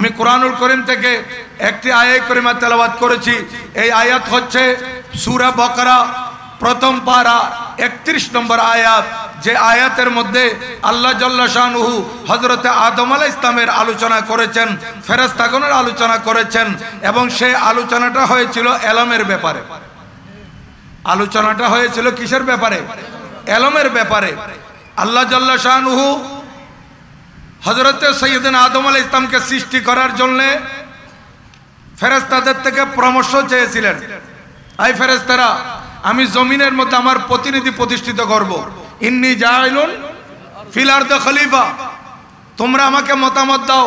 আমি কোরআনুল করিম থেকে একটি আয়াত কারিমা তেলাওয়াত করেছি। এই আয়াত হচ্ছে সূরা বাকারা প্রথম পারা 31 নম্বর আয়াত, যে আয়াতের মধ্যে আল্লাহ জাল্লা শানুহু হযরতে আদম আলাইহিস সালামের আলোচনা করেছেন, ফেরেশতাগণের আলোচনা করেছেন, এবং সেই আলোচনাটা হয়েছিল এলমের ব্যাপারে। আলোচনাটা হয়েছিল কিসের ব্যাপারে? এলমের ব্যাপারে। আল্লাহ জাল্লা শানুহু হযরতে সাইয়্যিদানা আদম আলাইহিস সালামকে সৃষ্টি করার জন্য ফেরেশতাদের থেকে পরামর্শ চেয়েছিলেন, এই ফেরেশতারা, আমি জমিনের মধ্যে আমার প্রতিনিধি প্রতিষ্ঠিত করব, ইন্নী জাইলুন ফিল আরদি খলিফা, তোমরা আমাকে মতামত দাও।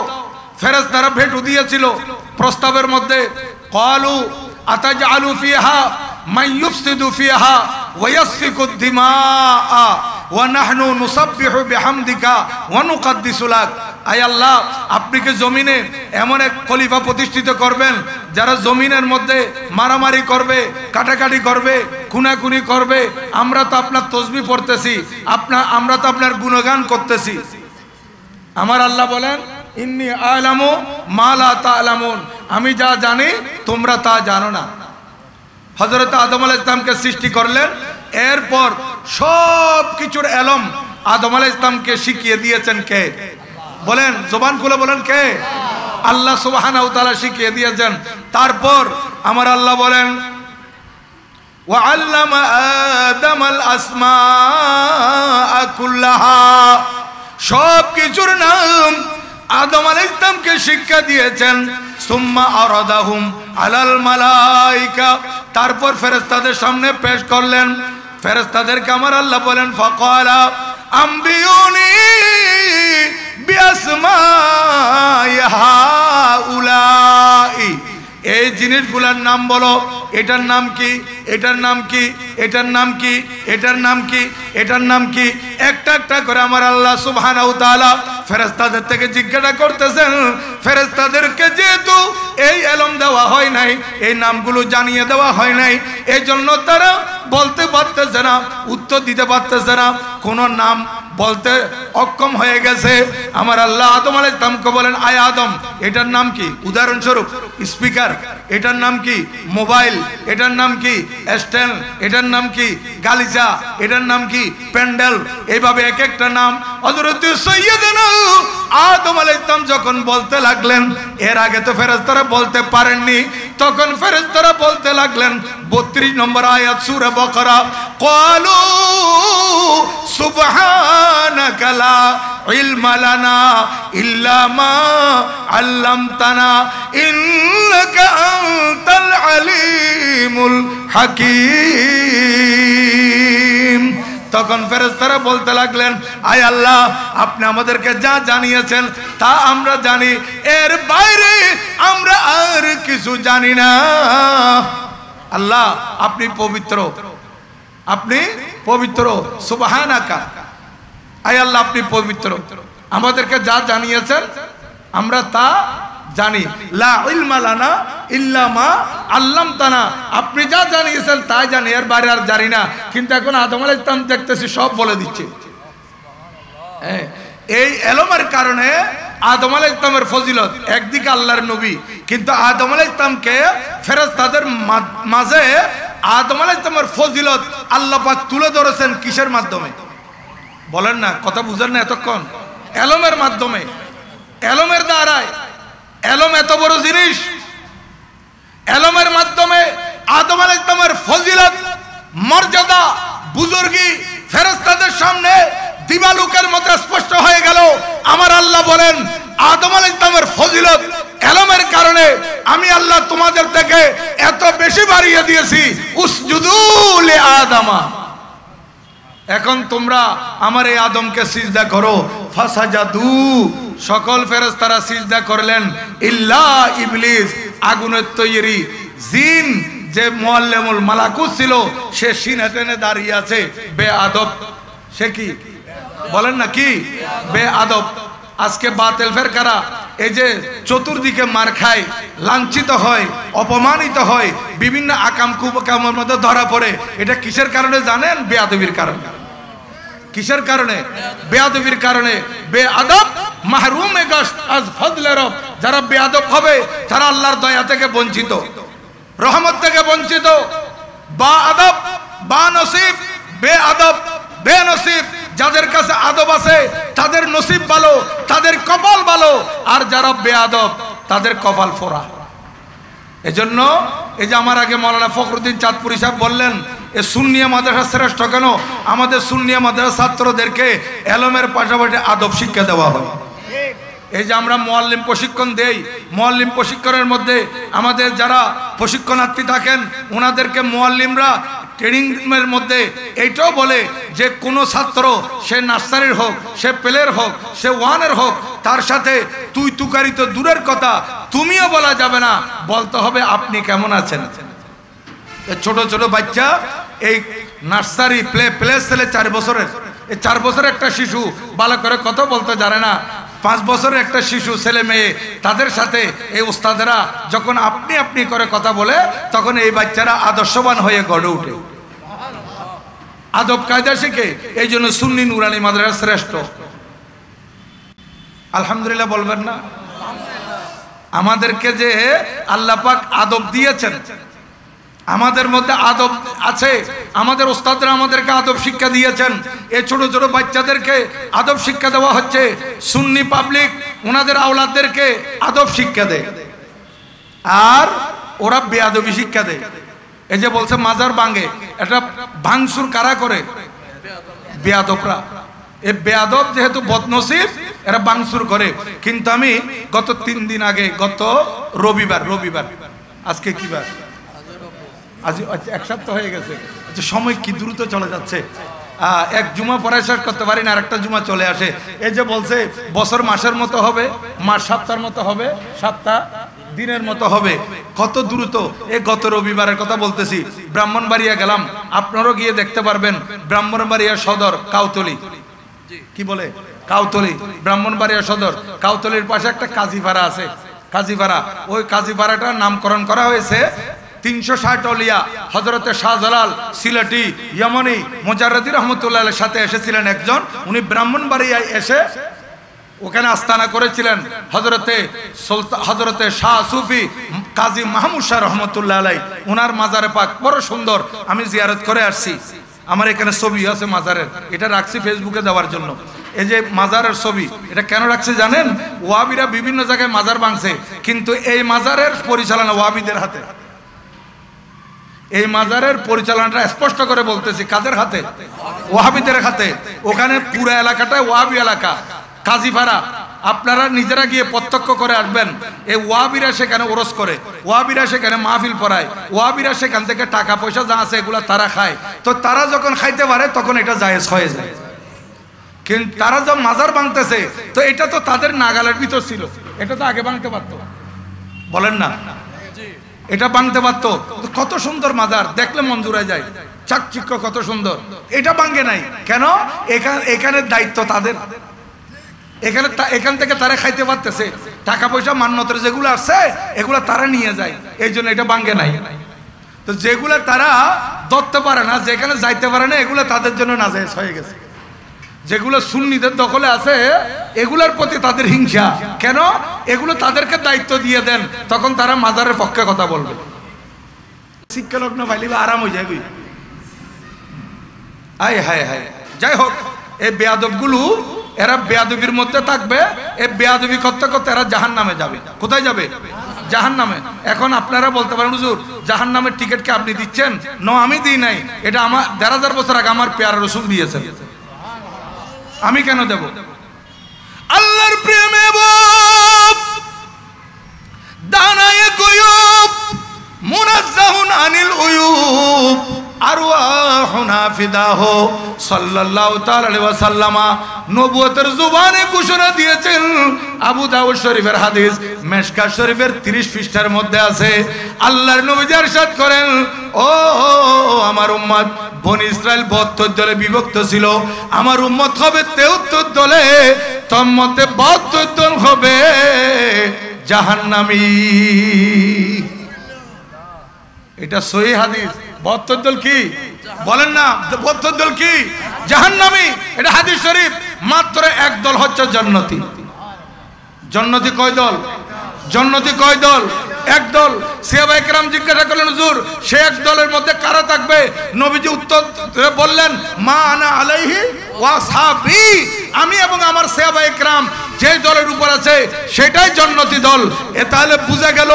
ফেরেশতারা ভেটো দিয়েছিল প্রস্তাবের মধ্যে, ক্বালু আতাজআলু ফিহা মান ইউফসিদু ফিহা ওয়া ইয়াসফিকুদ দিমাআ ওয়া নাহনু নুসাব্বিহু বিহামদিকা ওয়া নুকদ্দিসু লাক। আয় আল্লাহ, আপনি কি জমিনে এমন এক খলিফা প্রতিষ্ঠিত করবেন যারা জমিনের মধ্যে মারামারি করবে, কাটাকাটি করবে, খুনাখুনি করবে? আমরা তো আপনার তসবিহ পড়তেছি, আমরা তো আপনার গুণগান করতেছি। আমার আল্লাহ বলেন, ইন্নী আ'লামু মা লা তা'লামুন, আমি যা জানি তোমরা তা জানো না। হযরত আদম আলাইহিস সালামকে সৃষ্টি করলেন, এরপর সব কিছুর এলম আদম আলাইহিস সালামকে শিখিয়ে দিয়েছেন কে? বলেন, জবান খুলে বলেন, কে? আল্লাহ সুবহানাহু ওয়া তাআলা শিখিয়ে দিয়েছেন। তারপর আমার আল্লাহ বলেন, ওয়া আল্লামা আদামাল আসমাআ কুল্লাহা, সব কিছুর নাম আদম আলাইহিস সালামকে শিক্ষা দিয়েছেন। সুম্মা আরাদাহুম আলাল মালাইকা, তারপর ফেরেশতাদের সামনে পেশ করলেন। ফেরেশতাদেরকে আমার আল্লাহ বলেন, ফাকালা আম্বিউনি বিআসমাই হাউলাই, এই জিনিসগুলোর নাম বলো, এটার নাম কি, এটার নাম কি, এটার নাম কি, এটার নাম কি, এটার নাম কি? একটা একটা করে আমার আল্লাহ সুবহানাহু ওয়া তাআলা ফেরেশতাদের থেকে জিজ্ঞাসা করতেছেন। ফেরেশতাদেরকে যেহেতু এই এলম দেওয়া হয় নাই, এই নামগুলো জানিয়ে দেওয়া হয় নাই, এই জন্য তারা বলতে পারতেছে না, উত্তর দিতে পারতেছে না, কোন নাম বলতে অক্ষম হয়ে গেছে। আমার আল্লাহ আদম আলাইহিস সালামকে বলেন, আয় আদম, এটার নাম কি? উদাহরণস্বরূপ স্পিকার, এটার নাম কি? মোবাইল, এটার নাম কি? স্ট্যান্ড, এটার নাম কি? গালিচা, এটার নাম কি? প্যান্ডেল। এইভাবে এক একটা নাম হযরত সাইয়্যিদনা আদম আলাইহিস সালাম যখন বলতে লাগলেন, এর আগে তো ফেরেশতারা বলতে পারেননি, তখন ফেরেশতারা বলতে লাগলেন। 32 নম্বর আয়াত সূরা বাকারা, ক্বালু সুবহানাকা লা ইলমা লানা ইল্লা মা আল্লামতানা ইন্নাকা আনতাল আলিমুল হাকীম। তখন ফেরেশতারা বলতে লাগলেন, আয় আল্লাহ, আপনি আমাদেরকে যা জানিয়েছেন তা আমরা জানি, এর বাইরে আমরা আর কিছু জানি না। আল্লাহ, আপনি পবিত্র, আপনি পবিত্র, সুবহানাকা, আয় আল্লাহ, আপনি পবিত্র, আমাদেরকে যা জানিয়েছেন আমরা তা জানি। লা ইলমা লানা ইল্লা মা আল্লামতানা, আপনি যা জানিয়েছেন তাই জানি, এর বাইরে আর জানি না। কিন্তু এখন আদম আলাইহিস সালাম দেখতেছি সব বলে দিচ্ছে। এই এলমের কারণে আদম আলাইহিস সালামের ফজিলত, একদিকে আল্লাহর নবী, কিন্তু আদম আলাইহিস সালামকে ফেরেশতাদের মাঝে আদম আলাইহিস সালামের ফজিলত আল্লাহ পাক তুলে ধরেছেন কিসের মাধ্যমে? বলেন না, কথা বুঝেন না এতক্ষণ? এলমের মাধ্যমে, এলমের দ্বারায়। এলম এত বড় জিনিস, এলমের মাধ্যমে আদম আলাইহিস সালামের ফজিলত, মর্যাদা, বুজুর্গি ফেরেশতাদের সামনে দিবালুকের মতো স্পষ্ট হয়ে গেল। আমার আল্লাহ বলেন, আদম আলাইহিস সালামের ফজিলত এলমের কারণে আমি আল্লাহ তোমাদের থেকে এত বেশি বাড়িয়ে দিয়েছি। উসজুদু লি আদামা, এখন তোমরা আমার এই আদমকে সিজদা করো। ফাসাজাদু, সকল ফেরেশতারা সিজদা করলেন, ইল্লা ইবলিস, আগুনের তৈরি জিন যে মুআল্লিমুল মালাকুত ছিল, সে সিনা টেনে দাঁড়িয়ে আছে, বেআদব। সে কি? বলেন না, কি? বেআদব। আজকে বাতিল ফেরকারা এই যে চতুর্দিকে মার খায়, লাঞ্ছিত হয়, অপমানিত হয়, বিভিন্ন আকাম কুকামের মধ্যে ধরা পড়ে, এটা কিসের কারণে জানেন? বেয়াদবির কারণে। কিসের কারণে? বেয়াদবির কারণে। বেআদব মাহরুমে গাশত আজ ফজলে রব, যারা বেয়াদব হবে তারা আল্লাহর দয়া থেকে বঞ্চিত, রহমত থেকে বঞ্চিত। বা আদব বা নসিব, বে আদব বে নসিব। যাদের কাছে আদব আছে তাদের নসিব ভালো, তাদের কপাল ভালো, আর যারা বেয়াদব তাদের কপাল ফোড়া। এজন্য এই যে আমার আগে মাওলানা ফখরুদ্দিন চাঁদপুরি সাহেব বললেন এ সুন্নিয়া মাদ্রাসা শ্রেষ্ঠ কেন, আমাদের সুন্নিয়া মাদ্রাসা ছাত্রদেরকে এলমের পাশাপাশি আদব শিক্ষা দেওয়া হয়। এই যে আমরা মুআল্লিম প্রশিক্ষণ দেই, মুআল্লিম প্রশিক্ষণের মধ্যে আমাদের যারা প্রশিক্ষণার্থী থাকেন ওনাদেরকে মুআল্লিমরা ট্রেনিংয়ের মধ্যে এইটাও বলে যে কোনো ছাত্র সে নার্সারির হোক, সে প্লের হোক, সে ওয়ানের হোক, তার সাথে তুই তুকারি তো দূরের কথা, তুমিও বলা যাবে না, বলতে হবে আপনি কেমন আছেন। ছোট ছোট বাচ্চা এই নার্সারি প্লে ছেলে 4 বছরের, এই 4 বছরের একটা শিশু ভালো করে কথা বলতে জানে না, 5 বছরের একটা শিশু ছেলে মেয়ে তাদের সাথে এই উস্তাদেরা যখন আপনি আপনি করে কথা বলে তখন এই বাচ্চারা আদর্শবান হয়ে গড়ে ওঠে, আদব কায়দা শিখে। এই জন্য সুন্নি নুরানি মাদ্রাসা শ্রেষ্ঠ। আলহামদুলিল্লাহ বলবেন না? আমাদেরকে যে আল্লাহ পাক আদব দিয়েছেন, আমাদের মধ্যে আদব আছে, আমাদের ওস্তাদরা আমাদেরকে আদব শিক্ষা দিয়েছেন। এই ছোট ছোট বাচ্চাদেরকে আদব শিক্ষা দেওয়া হচ্ছে। সুন্নি পাবলিক ওনাদের আওলাদদেরকে আদব শিক্ষা দেয়, আর ওরা বেয়াদবি শিক্ষা দেয়। এই যে বলছে মাজার ভাঙে, এটা ভাঙচুর কারা করে? বেয়াদবরা। এই বেয়াদব যেহেতু বদনসিব এরা ভাঙচুর করে। কিন্তু আমি গত 3 দিন আগে, গত রবিবার, আজকে কি বার? আজ 1 সপ্তাহ হয়ে গেছে। সময় কি দ্রুত চলে যাচ্ছে। এক জুমা পড়ায় শেষ করতে পারি না, আরেকটা জুমা চলে আসে। এই যে বলছে বছর মাসের মতো হবে, মাস সপ্তাহের মতো হবে, সপ্তাহ দিনের মতো হবে, কত দ্রুত। এই গত রবিবারের কথা বলতেছি, ব্রাহ্মণবাড়িয়া গেলাম, আপনারাও গিয়ে দেখতে পারবেন। ব্রাহ্মণবাড়িয়া সদর কাউতলি, কি বলে কাউতলি, ব্রাহ্মণবাড়িয়া সদর কাউতলির পাশে একটা কাজীপাড়া আছে। কাজীপাড়া, ওই কাজীপাড়াটার নামকরণ করা হয়েছে 360 অলিয়া হযরতে শাহজালাল সিলেটি ইয়ামানি মুজাররদি রহমতুল্লাহ আলাইহির সাথে এসেছিলেন একজন। উনি ব্রাহ্মণবাড়িয়ায় এসে ওখানে আস্তানা করেছিলেন। হযরতে শাহ সুফি কাজী মাহমুদ শাহ রহমতুল্লাহ আলাইহি, ওনার মাজারে পাক বড় সুন্দর, আমি জিয়ারত করে আসছি। আমার এখানে ছবি আছে মাজারের, এটা রাখছি ফেসবুকে দেওয়ার জন্য। এই যে মাজারের ছবি, এটা কেন রাখছি জানেন? ওয়াহাবিরা বিভিন্ন জায়গায় মাজার ভাঙছে, কিন্তু এই মাজারের পরিচালনা ওয়াহাবিদের হাতে। এই মাজারের পরিচালনাটা স্পষ্ট করে বলতেছি, কাদের হাতে? ওয়াহাবিদের হাতে। ওখানে পুরো এলাকাটা ওয়াহাবি এলাকা, কাজীপাড়া। আপনারা নিজেরা গিয়ে প্রত্যক্ষ করে আসবেন। এই ওয়াহাবিরা সেখানে ওরস করে, ওয়াহাবিরা সেখানে মাহফিল পড়ায়, ওয়াহাবিরা সেখান থেকে টাকা পয়সা যা আছে এগুলা তারা খায়। তো তারা যখন খাইতে পারে তখন এটা জায়েজ হয়ে যায়। কিন্তু তারা যখন মাজার ভাঙতেছে, তো এটা তো তাদের নাগালের ভিতর ছিল, এটা তো আগে ভাঙতে পারতো, বলেন না? এটা ভাঙতে পারতো। কত সুন্দর মাজার, দেখলে মন জুড়ায় যায়, চাকচিক্য কত সুন্দর। এটা ভাঙে নাই কেন? এখানে দায়িত্ব তাদের। এখান থেকে তারা খাইতে পারতেছে, টাকা পয়সা মান্যতের যেগুলো আছে এগুলো তারা নিয়ে যায়, এই জন্য এটা ভাঙে নাই। তো যেগুলো তারা ধরতে পারে না, যেখানে যাইতে পারে না, এগুলো তাদের জন্য নাজায়েজ হয়ে গেছে। যেগুলো সুন্নিদের দখলে আছে এগুলোর প্রতি তাদের হিংসা। কেন? এগুলো তাদেরকে দায়িত্ব দিয়ে দেন, তখন তারা মাজারের পক্ষে কথা বলবে। শিক্ষা লগ্ন ভাইলি আরাম হয়ে যায়। আয় হায় হায়, যাই হোক, এই বেয়াদবগুলো এরা বেয়াদবির মধ্যে থাকবে। এই বেয়াদবি করতে করতে এরা জাহান্নামে যাবে। কোথায় যাবে? জাহান্নামে। এখন আপনারা বলতে পারেন হুজুর জাহান্নামের টিকিট কি আপনি দিচ্ছেন? না, আমি দিই নাই, এটা আমার ১,৫০০ বছর আগে আমার পেয়ারা রাসূল দিয়েছেন, আমি কেন দেব? আল্লাহর প্রেমে দানায়ে গুয়ুব মুনাজ্জাহুন আনিল উয়ুব আরওয়াহুনা ফিদাহু সাল্লাল্লাহু তাআলা আলাইহি ওয়াসাল্লাম নবুয়তের জবানে ঘোষণা দিয়েছেন। আবু দাউদ শরীফের হাদিস, মেশকাত শরীফের 30 পৃষ্ঠার মধ্যে আছে। আল্লাহর নবী ইরশাদ করেন, ও আমার উম্মত, বনি ইসরাইল 72 দলে বিভক্ত ছিল, আমার উম্মত হবে 73 দলে, তোর মধ্যে 72 দল হবে জাহান্নামী। এটা সহিহ হাদিস। 72 দল কি বলেন না? 72 দল কি? জাহান্নামী। এটা হাদিস শরীফ। মাত্র 1 দল হচ্ছে জান্নাতি। জান্নাতি কয় দল? জান্নাতি কয় দল? এক দল। সাহাবায়ে কেরাম জিজ্ঞাসা করলেন হুজুর সে এক দলের মধ্যে কারা থাকবে? নবীজি উত্তর বললেন মা আনা আলাইহি ওয়া সাহাবী, আমি এবং আমার সাহাবায়ে কেরাম যে দলের উপর আছে সেটাই জান্নাতি দল। এ তাহলে বুঝা গেল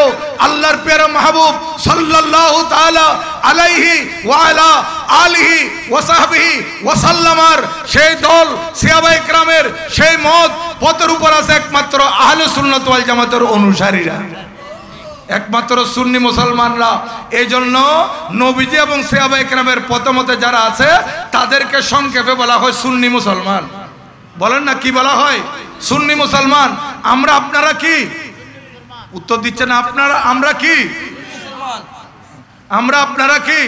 আল্লাহর প্যারা মাহবুব সাল্লাল্লাহু তাআলা আলাইহি ওয়া আলা আলিহি ওয়া সাহবিহি ওয়া সাল্লামার সেই দল সাহাবায়ে কেরামের সেই মত পথের উপর আছে একমাত্র আহলে সুন্নাত ওয়াল জামাতের অনুসারীরা, একমাত্র সুন্নি মুসলমানরা। এই জন্য নবীজি এবং সাহাবায়ে কেরামের পথমতে যারা আছে তাদেরকে সংক্ষেপে বলা হয় সুন্নি মুসলমান। বলেন না কি বলা হয়? সুন্নি মুসলমান। আমরা আপনারা কি উত্তর দিচ্ছেন? আপনারা আমরা কি? আমরা আপনারা কি?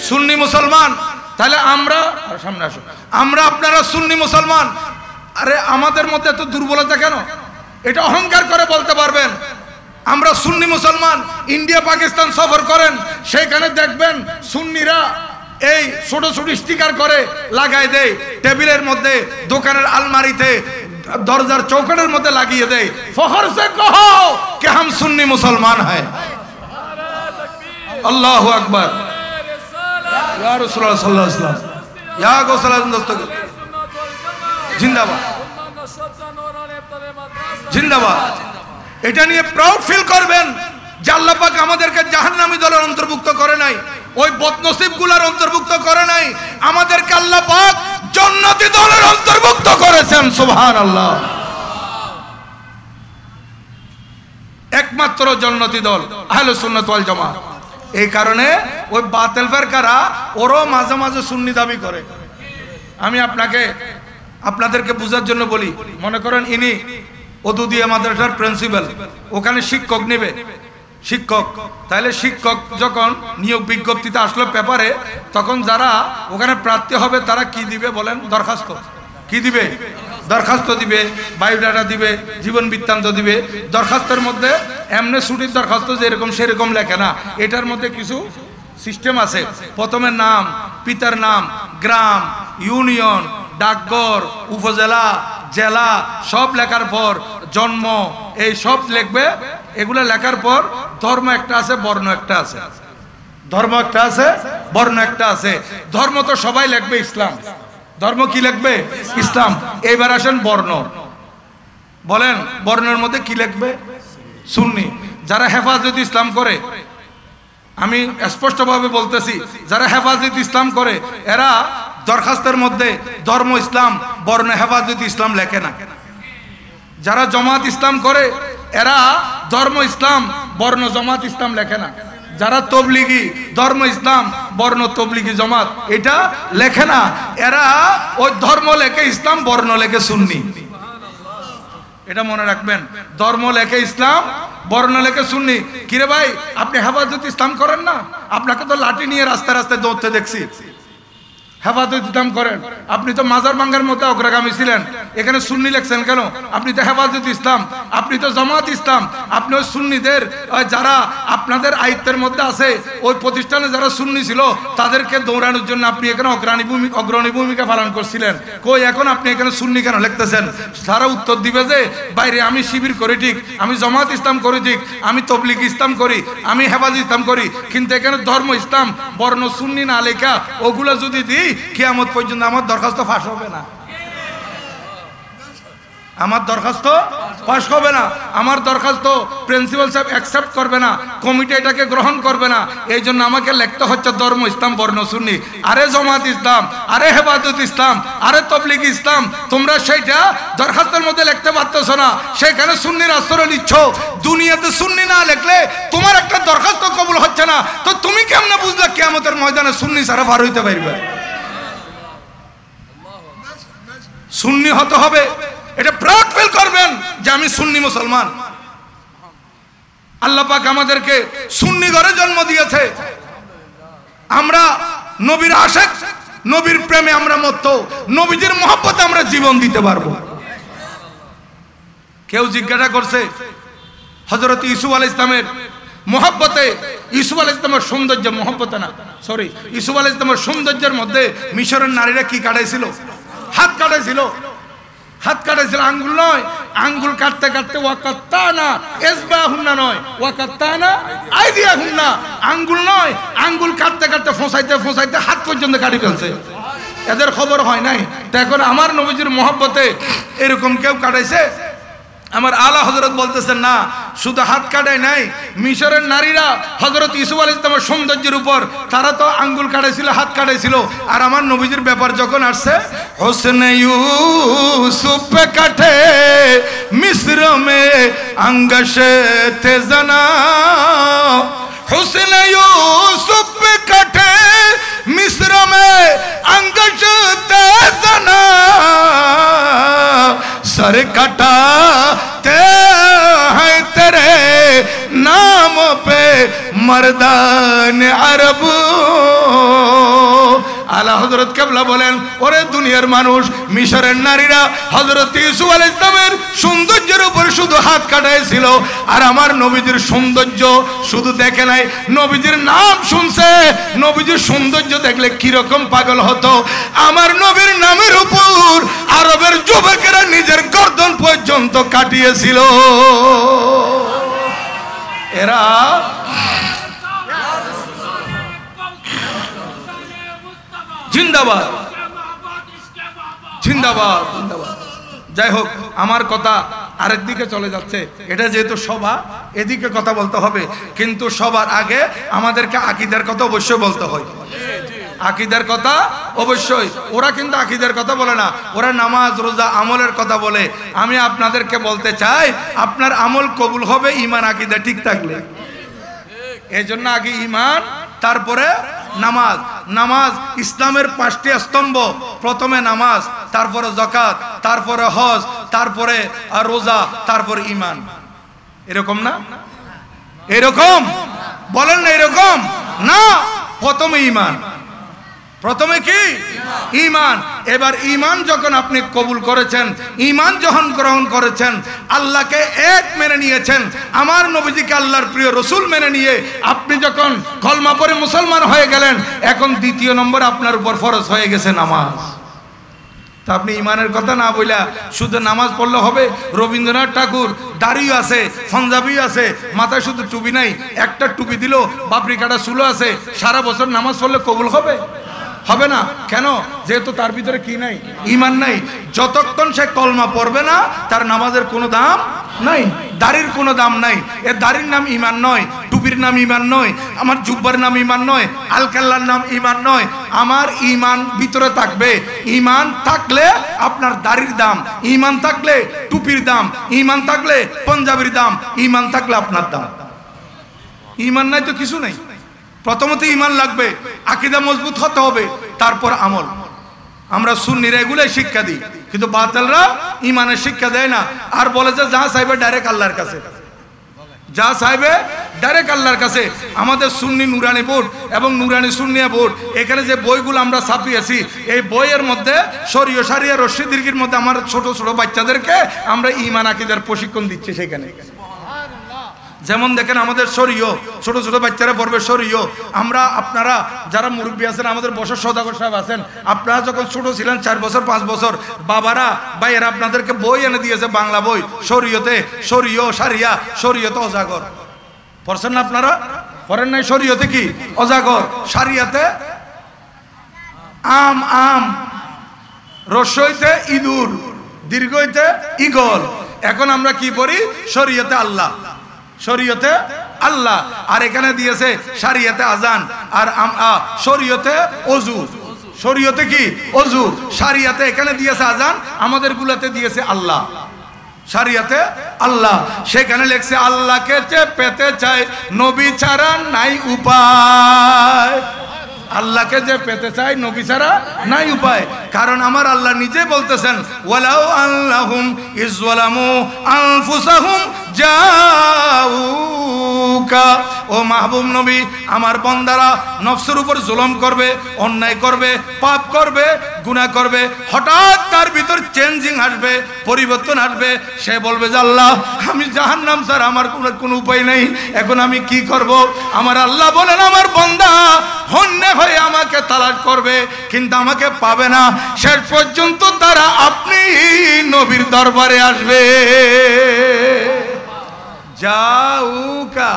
সুন্নি মুসলমান। তাহলে আমরা সামনে আসো, আমরা আপনারা সুন্নি মুসলমান। আরে আমাদের মধ্যে এত দুর্বলতা কেন? এটা অহংকার করে বলতে পারবেন আমরা সুন্নি মুসলমান। ইন্ডিয়া পাকিস্তান সফর করেন, সেখানে দেখবেন সুন্নিরা এই ছোট ছোট স্টিকার করে লাগাই দেয় টেবিলের মধ্যে, দোকানের আলমারিতে, দরজার চৌকাঠের মধ্যে লাগিয়ে দেয়, ফখর সে কহো कि हम सुन्नी मुसलमान हैं। अल्लाहु अकबर या रसूलुल्लाह सल्लल्लाहु अलैहि वसल्लम या गौसला दोस्तों जिंदाबाद जिंदाबाद। এটা নিয়ে প্রাউড ফিল করবেন যে আল্লাহ পাক আমাদেরকে জাহান্নামী দলের অন্তর্ভুক্ত করে নাই, ওই বদনসিবগুলোর অন্তর্ভুক্ত করে নাই, আমাদেরকে আল্লাহ পাক জান্নাতি দলের অন্তর্ভুক্ত করেছেন। সুবহানাল্লাহ। একমাত্র জান্নাতি দল আহলে সুন্নাত ওয়াল জামাত। এই কারণে ওই বাতিল ফিরকারা ওরও মাঝে মাঝে সুন্নি দাবি করে। আমি আপনাদেরকে বোঝার জন্য বলি, মনে করেন ইনি ওদুদিয়া মাদ্রাসার প্রিন্সিপাল, ওখানে শিক্ষক নেবে, শিক্ষক, তাহলে শিক্ষক যখন নিয়োগ বিজ্ঞপ্তিতে আসলো পেপারে, তখন যারা ওখানে প্রার্থী হবে তারা কি দিবে বলেন? দরখাস্ত। কি দিবে? দরখাস্ত দিবে, বায়োডাটা দিবে, জীবন বৃত্তান্ত দিবে। দরখাস্তের মধ্যে এমনি ছুটির দরখাস্ত যেরকম সেরকম লেখে না, এটার মধ্যে কিছু সিস্টেম আছে। প্রথমে নাম, পিতার নাম, গ্রাম, ইউনিয়ন, ডাকঘর, উপজেলা, জেলা সব লেখার পর জন্ম, এই সব লিখবে। এগুলো লেখার পর ধর্ম একটা আছে, বর্ণ একটা আছে। ধর্ম একটা আছে, বর্ণ একটা আছে। ধর্ম তো সবাই লিখবে ইসলাম। ধর্ম কি লিখবে? ইসলাম। এইবার আসেন বর্ণ, বলেন বর্ণের মধ্যে কি লিখবে? সুন্নি। যারা হেফাজত ইসলাম করে, আমি স্পষ্টভাবে বলতেছি, যারা হেফাজত ইসলাম করে এরা দরখাস্তের মধ্যে ধর্ম ইসলাম, বর্ণ হেফাজত ইসলাম লেখে না। যারা জামাত ইসলাম করে এরা ধর্ম ইসলাম, বর্ণ জামাত ইসলাম লেখে না। যারা তবলিগি ধর্ম ইসলাম, বর্ণ তবলিগি জামাত এটা লেখে না। এরা ওই ধর্ম লেখে ইসলাম, বর্ণ লেখে সুন্নি। এটা মনে রাখবেন, ধর্ম লেখে ইসলাম, বর্ণ লেখে সুন্নি। কিরে ভাই আপনি হেফাজত ইসলাম করেন না? আপনাকে তো লাঠি নিয়ে রাস্তায় রাস্তায় দৌড়তে দেখছি। হেফাজত ইসলাম করেন, আপনি তো মাজার ভাঙ্গার মধ্যে অগ্রগামী ছিলেন, এখানে সুন্নি লেখছেন কেন? আপনি তো হেফাজত ইসলাম, আপনি তো জামাত ইসলাম। আপনি ওই সুন্নিদের যারা আপনাদের আয়ত্তের মধ্যে আছে, ওই প্রতিষ্ঠানে যারা সুন্নি ছিল তাদেরকে দৌড়ানোর জন্য আপনি এখানে অগ্রণী ভূমিকা পালন করছিলেন। কই এখন আপনি এখানে সুন্নি কেন লিখতেছেন? সারা উত্তর দিবে যে বাইরে আমি শিবির করি ঠিক, আমি জামাত ইসলাম করি ঠিক, আমি তবলিগ ইসলাম করি, আমি হেফাজত ইসলাম করি, কিন্তু এখানে ধর্ম ইসলাম, বর্ণ সুন্নি না লেখা, ওগুলো যদি দিই কিয়ামত পর্যন্ত আমার দরখাস্ত ফাঁস হবে না। আমার দরখাস্ত পাশ হবে না, আমার দরখাস্ত প্রিন্সিপাল সাহেব অ্যাকসেপ্ট করবে না, কমিটি এটাকে গ্রহণ করবে না। এই জন্য আমাকে লিখতে হচ্ছে ধর্ম ইসলাম, বর্ণ সুন্নি। আরে জামাত ইসলাম, আরে হেফাজত ইসলাম, আরে তবলিগ ইসলাম, তোমরা সেইটা দরখাস্তের মধ্যে লিখতে পারতেছো না, সেখানে সুন্নির আশ্রয় নিচ্ছ। দুনিয়াতে সুন্নি না লিখলে তোমার একটা দরখাস্ত কবুল হচ্ছে না, তো তুমি কেমনে বুঝলে কিয়ামতের ময়দানে সুন্নি ছাড়া পার হইতে পারবে? সুন্নি হতে হবে, এটা প্রাউড ফিল করবেন যে আমি সুন্নি মুসলমান। আল্লাহ পাক আমাদেরকে সুন্নি ঘরে জন্ম দিয়েছে। আমরা নবীর আশিক, নবীর প্রেমে আমরা মত্ত, নবীজির মহব্বতে আমরা জীবন দিতে পারবো। কেউ জিজ্ঞাসা করছে হযরত ইউসুফ আলাইহিস সালামের মহব্বতে, ইউসুফ আলাইহিস সালামের সৌন্দর্য, মহব্বতে না সরি, ইউসুফ আলাইহিস সালামের সৌন্দর্যের মধ্যে মিশরের নারীরা কি কাটাইছিল? হাত কাটাইছিল। হাত কাটাইছিল, আঙ্গুল নয়। আঙ্গুল কাটতে কাটতে ওয়াকাত্তানা ইসবাহুন্না নয়, ওয়াকাত্তানা আইদিয়াহুন্না, আঙ্গুল নয়, আঙ্গুল কাটতে কাটতে ফোঁসাইতে ফোঁসাইতে হাত পর্যন্ত কাটি ফেলছে। এদের খবর হয় নাই। তো এখন আমার নবীজির মহব্বতে এরকম কেউ কাটাইছে? আমার আলা হযরত বলতেছেন না, শুধু হাত কাটায় নাই, মিশরের নারীরা হযরত ইউসুফ আলাইহিস সালামের সৌন্দর্যের উপর তারা তো আঙ্গুল কাটাইছিল, হাত কাটাইছিল। আর আমার নবীজির ব্যাপার যখন আসছে, হোসনে ইউসুফ পে কাটে মিস্র মে আঙ্গশে তে জানা, হোসনে ইউসুফ পে কাটে মিস্র মে আঙ্গশে তে জানা, सर कटाते हैं तेरे नाम पे मर्दान अरब। আলা হযরত কেবলা বলেন, ওরে দুনিয়ার মানুষ, মিশরের নারীরা হযরত ইউসুফ আলাইহিস সালামের সৌন্দর্যের উপর শুধু হাত কাটাইছিল, আর আমার নবীজির সৌন্দর্য শুধু দেখে নাই, নবীজির নাম শুনছে। নবীজির সৌন্দর্য দেখলে কি রকম পাগল হতো। আমার নবীর নামের উপর আরবের যুবকেরা নিজের গর্দন পর্যন্ত কাটিয়েছিল। এরা জিন্দাবাদ জিন্দাবাদ জিন্দাবাদ। যাই হোক, আমার কথা আরেক দিকে চলে যাচ্ছে। এটা যেহেতু সভা, এদিকে কথা বলতে হবে, কিন্তু সবার আগে আমাদেরকে আকীদার কথা অবশ্যই বলতে হয়। আকীদার কথা অবশ্যই। ওরা কিন্তু আকীদার কথা বলে না, ওরা নামাজ রোজা আমলের কথা বলে। আমি আপনাদেরকে বলতে চাই, আপনার আমল কবুল হবে ঈমান আকীদা ঠিক থাকলে। এই জন্য আগে ঈমান, তারপরে নামাজ। নামাজ ইসলামের 5টি স্তম্ভ। প্রথমে নামাজ, তারপরে যাকাত, তারপরে হজ, তারপরে রোজা, তারপরে ঈমান। এরকম না? এরকম বলেন না? এরকম না। প্রথমে ঈমান। প্রথমে কি? ঈমান। এবার ঈমান যখন আপনি কবুল করেছেন, ঈমান যখন গ্রহণ করেছেন, আল্লাহকে এক মেনে নিয়েছেন, আমার নবীজিকে আল্লাহর প্রিয় রাসূল মেনে নিয়ে আপনি যখন কলমা পড়ে মুসলমান হয়ে গেলেন, এখন দ্বিতীয় নম্বর আপনার উপর ফরজ হয়ে গেছে নামাজ। তা আপনি ঈমানের কথা না বইলা শুধু নামাজ পড়লে হবে? রবীন্দ্রনাথ ঠাকুর দাড়িও আছে, পাঞ্জাবিও আছে, মাথায় শুধু টুপি নাই, একটা টুপি দিল, বাপরি কাটা চুলো আছে, সারা বছর নামাজ পড়লে কবুল হবে? হবে না। কেন? যেহেতু তার ভিতরে কি নাই? ঈমান নাই। যতক্ষণ সে কলমা পড়বে না, তার নামাজের কোনো দাম নাই, দাড়ির কোনো দাম নাই। এ দাড়ির নাম ঈমান নয়, টুপির নাম ঈমান নয়, আমার জুব্বার নাম ঈমান নয়, আলকাল্লার নাম ঈমান নয়। আমার ঈমান ভিতরে থাকবে। ঈমান থাকলে আপনার দাড়ির দাম, ঈমান থাকলে টুপির দাম, ঈমান থাকলে পাঞ্জাবির দাম, ঈমান থাকলে আপনার দাম। ঈমান নাই তো কিছু নাই। প্রথমত ঈমান লাগবে, আকীদা মজবুত হতে হবে, তারপর আমল। আমরা সুন্নিরা এগুলাই শিক্ষা দিই, কিন্তু বাতিলরা ঈমানের শিক্ষা দেয় না, আর বলে যে যা চাইবে ডাইরেক্ট আল্লাহর কাছে, যা চাইবে ডাইরেক্ট আল্লাহর কাছে। আমাদের সুন্নি নুরানি বোর্ড এবং নুরানি সুন্নিয়া বোর্ড, এখানে যে বইগুলো আমরা ছাপিয়েছি, এই বইয়ের মধ্যে শরীয় শারিয়া রশি দীর্ঘির মধ্যে আমার ছোট ছোট বাচ্চাদেরকে আমরা ঈমান আকীদার প্রশিক্ষণ দিচ্ছি সেখানে। যেমন দেখেন, আমাদের শরীয় ছোট ছোট বাচ্চারা পড়বে শরীয়। আমরা, আপনারা যারা মুরব্বী আছেন, আমাদের বছর সদাগর সাহেব আছেন, আপনারা যখন ছোট ছিলেন 4 বছর 5 বছর, বাবারা ভাইয়েরা আপনাদেরকে বই এনে দিয়েছে, বাংলা বই, শরীয়তে শরীয় শারিয়া, শরীয়তে অজাগর পড়ছেন না আপনারা? পড়েন নাই? শরীয়তে কি? অজাগর। শারিয়াতে আম, আম, রস্যইতে ইঁদুর, দীর্ঘইতে ঈগল। এখন আমরা কি পড়ি? শরীয়তে আল্লাহ, শরীয়তে আল্লাহ। আর এখানে দিয়েছে শারিয়াতে আজান, আর শরীয়তে ওযু। শরীয়তে কি? ওযু। শারিয়াতে এখানে দিয়েছে আজান, আমাদের গুলাতে দিয়েছে আল্লাহ। শারিয়াতে আল্লাহ, সেখানে লেখছে আল্লাহকে যে পেতে চায় নবী ছাড়া নাই উপায়। আল্লাহকে যে পেতে চায় নবী ছাড়া নাই উপায়। কারণ আমার আল্লাহ নিজে বলতেছেন, ওয়ালাউ আল্লাহুম ইযলামু আনফুসাহুম জাউকা ও মাহবুব নবী আমার বান্দারা নফসের উপর জুলুম করবে, অন্যায় করবে, পাপ করবে, গুনাহ করবে, হঠাৎ তার ভিতর চেঞ্জিং আসবে, পরিবর্তন আসবে, সে বলবে যে আল্লাহ আমি জাহান্নাম স্যার আমার কোনো উপায় নেই, এখন আমি কি করব? আমার আল্লাহ বলেন আমার বান্দা হন্যে হয়ে আমাকে তালাশ করবে কিন্তু আমাকে পাবে না, শেষ পর্যন্ত তারা আপনি নবীর দরবারে আসবে। জাউকা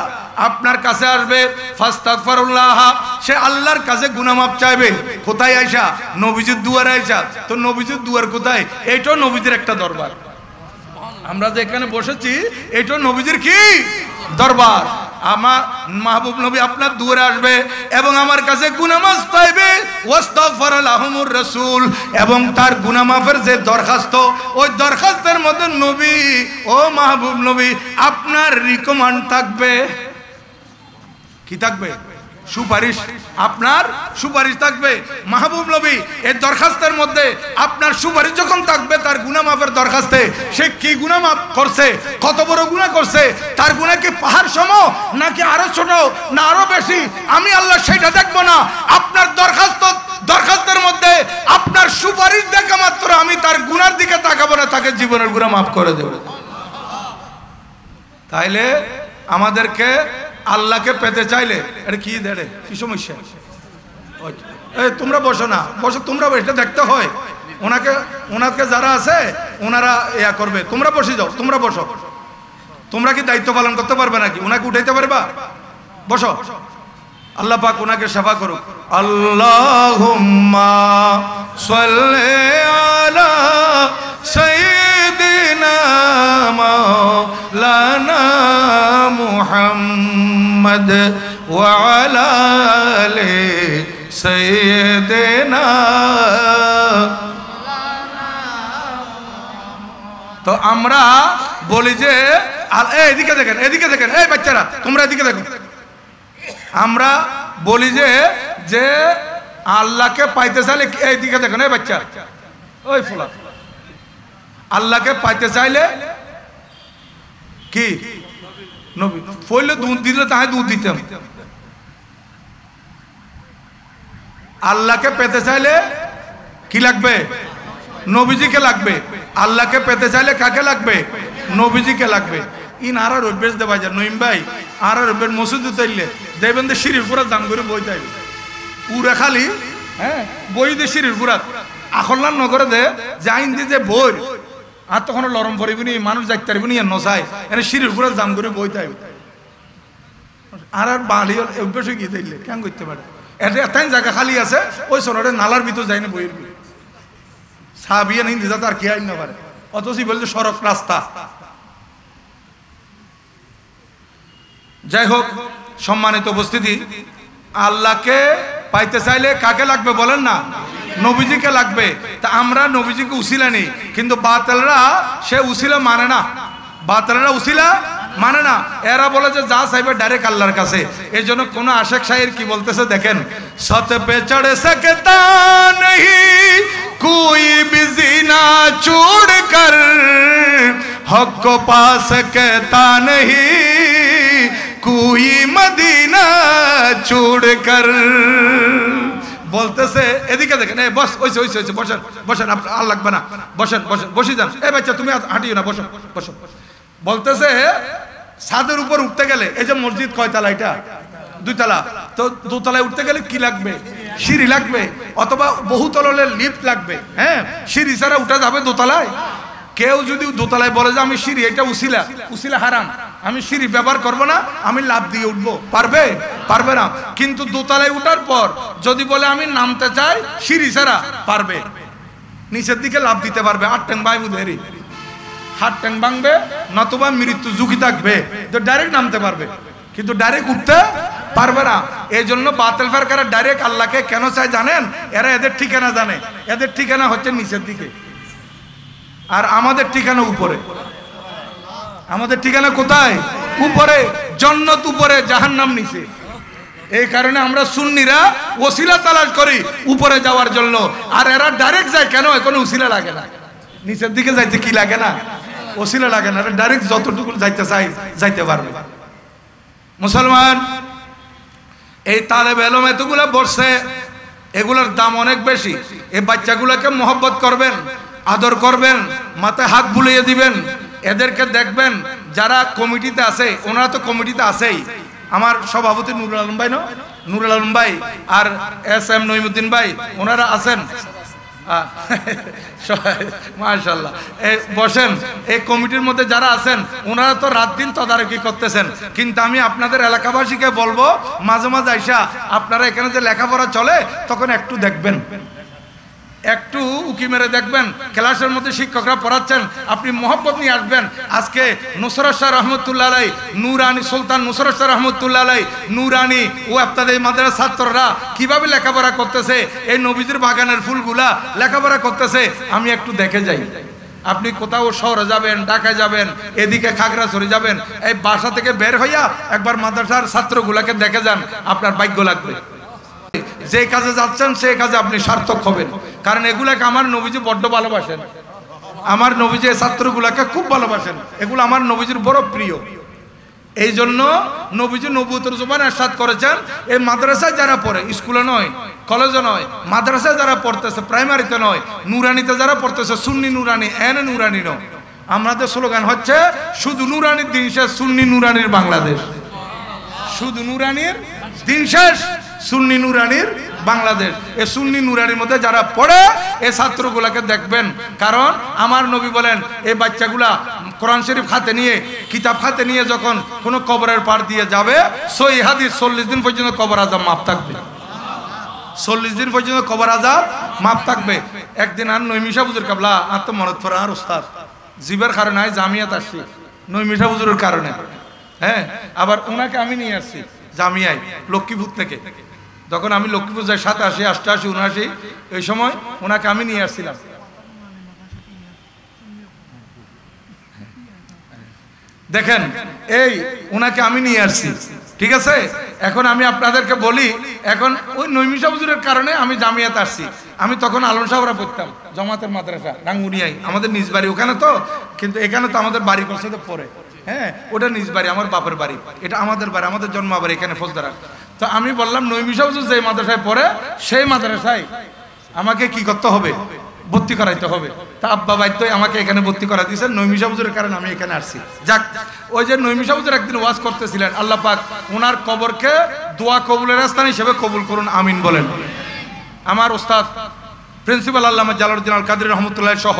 আপনার কাছে আসবে, ফাস্তাগফিরুল্লাহ সে আল্লাহর কাছে গুনাহ মাফ চাইবে। কোথায় আইসা? নবীজির দুয়ারে আইসা। তো নবীজির দুয়ার কোথায়? এইটাও নবীজির একটা দরবার। আমরা যে এখানে বসেছি এটাও নবীজির কি দরবার। আমার মাহবুব নবী আপনার দুয়ারে আসবে এবং আমার কাছে গুনাহ মাফ চাইবে, ওয়াস্তাগফার লাহুমুর রাসূল, এবং তার গুনাহ মাফের যে দরখাস্ত, ওই দরখাস্তের মধ্যে নবী ও মাহবুব নবী আপনার রিকমেন্ড থাকবে। কি থাকবে? সুপারিশ। আপনার সুপারিশ থাকবে। মাহবুব নবী এই দরখাস্তের মধ্যে আপনার সুপারিশ যখন থাকবে তার গুনাহ মাফের দরখাস্তে, সে কি গুনাহ মাফ করছে, কত বড় গুনাহ করছে, তার গুনাহ কি পাহাড় সম নাকি আরো ছোট না আরো বেশি, আমি আল্লাহ সেটা দেখবো না। আপনার দরখাস্তের মধ্যে আপনার সুপারিশ দেখা মাত্র আমি তার গুনার দিকে তাকাবো না, তাকে জীবনের গুনাহ মাফ করে দেব। তাইলে আমাদেরকে আল্লাহকে পেতে চাইলে এটা কি দেড়ে কি সমস্যা? তোমরা বসো না, বসো, তোমরা এটা দেখতে হয়। ওনাকে যারা আছে ওনারা ইয়া করবে, তোমরা বসে যাও, তোমরা বসো। তোমরা কি দায়িত্ব পালন করতে পারবে নাকি? ওনাকে উঠাইতে পারবা? বসো। আল্লাহ পাক ওনাকে সেবা করুক। আল্লাহুম্মা সাল্লি আলা সাইয়্যিদিনা মাওলানা মুহাম্মদ ওয়া আলা আলি সাইয়্যিদিনা। তো আমরা বলি যে এদিকে দেখেন, এদিকে দেখেন, এই বাচ্চারা তোমরা এদিকে দেখো। আমরা বলি যে আল্লাহকে পাইতে চাইলে এইদিকে দেখেন, এই বাচ্চা ওই ফুলা, আল্লাহকে পাইতে চাইলে কি নবী ফইলে দুধ দিলে তাহে দুধ দিতাম। আল্লাহকে পেতে চাইলে কি লাগবে? নবীজিকে লাগবে। আল্লাহকে পেতে চাইলে কাকে লাগবে? নবীজিকে লাগবে। ইন আর অভ্যেস দেওয়া যায় নইম ভাই, আর অভ্যেস মসজিদ তাইলে দেখবেন যে সিঁড়ির পুরা দাম করে বই তাই উড়ে খালি, হ্যাঁ বই দে সিঁড়ির পুরা আখল্লার নগরে দে যাইন দি যে বই আর তখন লরম পড়িবি নি, মানুষ যাইতে পারবি নি, নসাই এনে সিঁড়ির পুরা দাম করে বই তাই আর বাড়ি অভ্যেস গিয়ে তাইলে কেন করতে পারে? এটা এত জায়গা খালি আছে ওই শহরে নালার ভিতর যাই না বইয়ের সাবিয়ে নিন দিদা তার কি আইন না পারে, অথচ বলছে সড়ক রাস্তা। যাই হোক সম্মানিত উপস্থিতি, আল্লাহকে পাইতে চাইলে কাকে লাগবে বলেন না? নবীজিকে লাগবে। তা আমরা নবীজিকে উসিলা নেই, কিন্তু বাতিলরা সে উসিলা মানে না, বাতিলরা উসিলা মানে না। এরা বলে যে যা চাইবে ডাইরেক্ট আল্লাহর কাছে। এই জন্য কোন আশেক শায়ের কি বলতেছে দেখেন, সত পে চড় সকতা नहीं कोई भी जीना छोड़ कर हक को पा सकता नहीं कोई मदीना छोड़ कर। বলতেছে এদিকে দেখেন, এই বস ওইসে ওইসে ওইসে বসেন বসেন, আর লাগবে না, বসেন বসেন বসে যান। এই বাচ্চা তুমি হাঁটিও না, বসো বসো। বলতেছে ছাদের উপর উঠতে গেলে, এই যে মসজিদ কয়তলা? এটা 2 তলা। তো 2 তলায় উঠতে গেলে কি লাগবে? সিঁড়ি লাগবে, অথবা বহুতলের লিফট লাগবে। হ্যাঁ, সিঁড়ি ছাড়া উঠা যাবে 2 তলায়? কেউ যদি 2 তলায় বলে যে আমি সিঁড়ি, এটা উসিলা, উসিলা হারাম, আমি সিঁড়ি ব্যবহার করবো না, আমি লাফ দিয়ে উঠবো, পারবে? পারবে না। কিন্তু 2 তলায় উঠার পর যদি বলে আমি নামতে চাই সিঁড়ি ছাড়া, পারবে, নিচের দিকে লাফ দিতে পারবে। 8 ট্যাং বাইবু ধরি, হাত ট্যাং ভাঙবে, নতুবা মৃত্যু ঝুঁকি থাকবে, তো ডাইরেক্ট নামতে পারবে, কিন্তু ডাইরেক্ট উঠতে পারবে না। এই জন্য বাতিল ফেরকারা ডাইরেক্ট আল্লাহকে কেন চায় জানেন? এরা এদের ঠিকানা জানে, এদের ঠিকানা হচ্ছে নিচের দিকে, আর আমাদের ঠিকানা উপরে। আমাদের ঠিকানা কোথায়? উপরে, জান্নাত উপরে, জাহান্নাম নিচে। এই কারণে আমরা সুন্নিরা ওসিলা তালাশ করি উপরে যাওয়ার জন্য, আর এরা ডাইরেক্ট যায় কেন? কোনো ওসিলা লাগে না, নিচের দিকে যাইতে কি লাগে না? ওসিলা লাগে না, ডাইরেক্ট যতটুকু যাইতে চাই যাইতে পারবে। মুসলমান, এই তালেব এলম এতগুলো বসছে, এগুলোর দাম অনেক বেশি। এই বাচ্চাগুলোকে মহব্বত করবেন, আদর করবেন, মাথায় হাত বুলিয়ে দিবেন। এদেরকে দেখবেন যারা কমিটিতে আছে, ওনারা তো কমিটিতে আছেই। আমার সভাপতি নুরুল আলম ভাই, নুরুল আলম ভাই আর SM নইমুদ্দিন ভাই, ওনারা আছেন। মাশাআল্লাহ, বসেন। এই কমিটির মধ্যে যারা আছেন ওনারা তো রাত দিন তদারকি করতেছেন। কিন্তু আমি আপনাদের এলাকাবাসীকে বলবো, মাঝে মাঝে আইসা আপনারা এখানে যে লেখাপড়া চলে তখন একটু দেখবেন, একটু উকি মেরে দেখবেন। ক্লাসের মধ্যে শিক্ষকরা পড়াচ্ছেন, আপনি মহব্বত নিয়ে আসবেন। আজকে নুসরত শাহ রহমতুল্লাহ আলাই, নুরানি সুলতান নুসরত শাহ রহমতুল্লাহ আলাই, নুরানি ও আপনাদের মাদ্রাসার ছাত্ররা কিভাবে লেখাপড়া করতেছে, এই নবীজির বাগানের ফুলগুলা লেখাপড়া করতেছে, আমি একটু দেখে যাই। আপনি কোথাও শহরে যাবেন, ঢাকায় যাবেন, এদিকে খাগড়াছড়ি যাবেন, এই বাসা থেকে বের হইয়া একবার মাদ্রাসার ছাত্রগুলাকে দেখে যান, আপনার ভাগ্য লাগবে। যে কাজে যাচ্ছেন সেই কাজে আপনি সার্থক হবেন। কারণ এগুলাকে আমার নবীজি বড্ড ভালোবাসেন, আমার নবীজি এই ছাত্রগুলাকে খুব ভালোবাসেন, এগুলো আমার নবীজির বড় প্রিয়। এই জন্য নবীজি নবুয়তের জবান ইরশাদ করেছেন, এই মাদ্রাসায় যারা পড়ে, স্কুলে নয়, কলেজে নয়, মাদ্রাসায় যারা পড়তেছে, প্রাইমারিতে নয়, নুরানিতে যারা পড়তেছে, সুন্নি নুরানি, এনে নুরানি নয়। আমাদের স্লোগান হচ্ছে শুধু নুরানির দিন শেষ, সুন্নি নুরানির বাংলাদেশ। শুধু নুরানির দিন শেষ, সুন্নি নুরানির বাংলাদেশ। এই সুন্নি নুরানির মধ্যে যারা পড়ে এই ছাত্রগুলাকে দেখবেন। কারণ আমার নবী বলেন, এই বাচ্চাগুলা কোরআন শরীফ হাতে নিয়ে, কিতাব হাতে নিয়ে যখন কোনো কবরের পার দিয়ে যাবে, সহিহ হাদিস 40 দিন পর্যন্ত কবর আযাব মাফ থাকবে। 40 দিন পর্যন্ত কবর আযাব মাফ থাকবে। একদিন আর নইমিশা হুজুর কাবলা আর তো মনত পড়ে, আর উস্তাদ জিবের কারণে জামিয়াত আসছি, নইমিশা হুজুরের কারণে। হ্যাঁ, আবার ওনাকে আমি নিয়ে আসছি জামিয়ায় লক্ষ্মীপুর থেকে। যখন আমি লক্ষ্মীপুর যাই 87, 88, 79, এই সময় ওনাকে আমি নিয়ে আসছিলাম। দেখেন, এই ওনাকে আমি নিয়ে আসছি, ঠিক আছে। এখন আমি আপনাদেরকে বলি, এখন ওই নইমিশা হুজুরের কারণে আমি জামিয়াতে আসছি। আমি তখন আলম সাহেবরা পড়তাম জমাতের মাদ্রাসা রাঙ্গুনিয়ায়, আমাদের নিজ বাড়ি ওখানে তো, কিন্তু এখানে তো আমাদের বাড়ি করছে তো পরে। হ্যাঁ, ওটা নিজ বাড়ি, আমার বাপের বাড়ি, এটা আমাদের বাড়ি, আমাদের জন্ম বাড়ি এখানে ফৌজদারা। তো আমি বললাম নইমিশা হুজুর যে মাদ্রাসায় পড়ে সেই মাদ্রাসায় আমাকে কি করতে হবে, ভর্তি করাইতে হবে। তা আব্বা বাইতো আমাকে এখানে ভর্তি করা দিয়েছেন নইমিশা হুজুরের কারণে আমি এখানে আসছি। যাক, ওই যে নইমিশা হুজুর একদিন ওয়াজ করতেছিলেন, আল্লাহ পাক ওনার কবরকে দোয়া কবুলের স্থান হিসেবে কবুল করুন, আমিন বলেন। আমার ওস্তাদ প্রিন্সিপাল আল্লামা জালালউদ্দিন আল কাদরি রহমতুল্লাহ সহ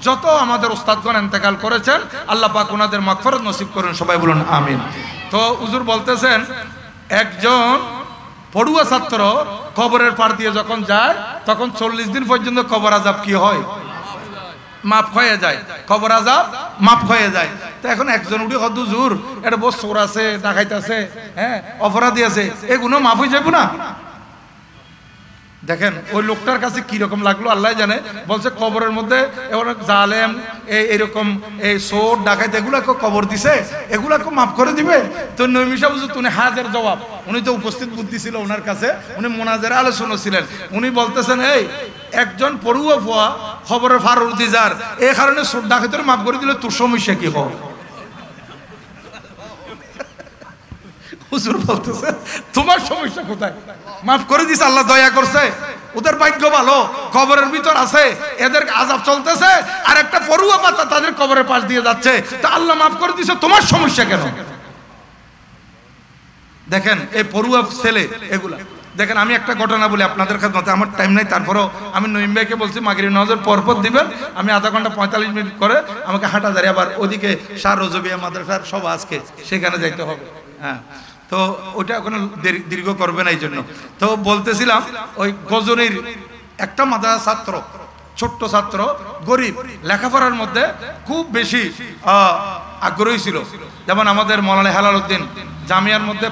যত আমাদের ওস্তাদগণ ইন্তেকাল করেছেন, আল্লাহ পাক ওনাদের মাগফিরাত নসিব করুন, সবাই বলুন আমিন। তো হুজুর বলতেছেন, একজন পড়ুয়া ছাত্র কবরের পার দিয়ে যখন যায়, তখন 40 দিন পর্যন্ত কবর আযাব কি হয়, মাফ হয়ে যায়, কবর আযাব মাফ হয়ে যায়। তো এখন একজন উঠে কত হুজুর, এটা বস চোর আছে, ডাকাইত আছে, হ্যাঁ অপরাধী আছে, এগুলো মাফ হয়ে যাবে না? দেখেন ওই লোকটার কাছে কি রকম লাগলো আল্লাহ জানে। বলছে কবরের মধ্যে অনেক জালেম, এইরকম এই চোর ডাকাইত এগুলাকে কবর দিছে, এগুলাকে মাফ করে দিবে? তো নইমিশা হুজুর উনি হাজের জবাব, উনি তো উপস্থিত বুদ্ধি ছিল ওনার কাছে, উনি মোনাজারে আলোচনা ছিলেন। উনি বলতেছেন, এই একজন পড়ুয়া ফুয়া খবরের ফারুর দিজার, এই কারণে চোর ডাকাইতের মাফ করে দিলে তোর সমস্যা কি হবে? হুজুর বলতেছে, তোমার সমস্যা কোথায়? মাফ করে দিছে, আল্লাহ দয়া করছে, ওদের ভাগ্য ভালো, কবরের ভিতর আছে, এদের আযাব চলতেছে, আর একটা পড়ুয়া পাতা তাদের কবরের পাশ দিয়ে যাচ্ছে, তা আল্লাহ মাফ করে দিছে, তোমার সমস্যা কেন? দেখেন এই পড়ুয়া ছেলে এগুলা। দেখেন আমি একটা ঘটনা বলি আপনাদের খেদমতে, আমার টাইম নাই, তারপরেও আমি নঈম ভাইকে বলছি মাগরিব নামাজের পরপর দিবেন, আমি আধা ঘন্টা 45 মিনিট করে আমাকে হাঁটাজারি, আবার ওদিকে শাহ রজবিয়া মাদ্রাসার সব আজকে সেখানে যাইতে হবে। হ্যাঁ, তো ওটা কোনো দীর্ঘ করবে না, এই জন্য। তো বলতেছিলাম, ওই গজনীর একটা মাদ্রাসা ছাত্র, ছোট্ট ছাত্র, গরিব, লেখাপড়ার মধ্যে খুব বেশি আগ্রহী ছিল। যেমন আমাদের মৌলানা হেলাল উদ্দিন জামিয়ার মধ্যে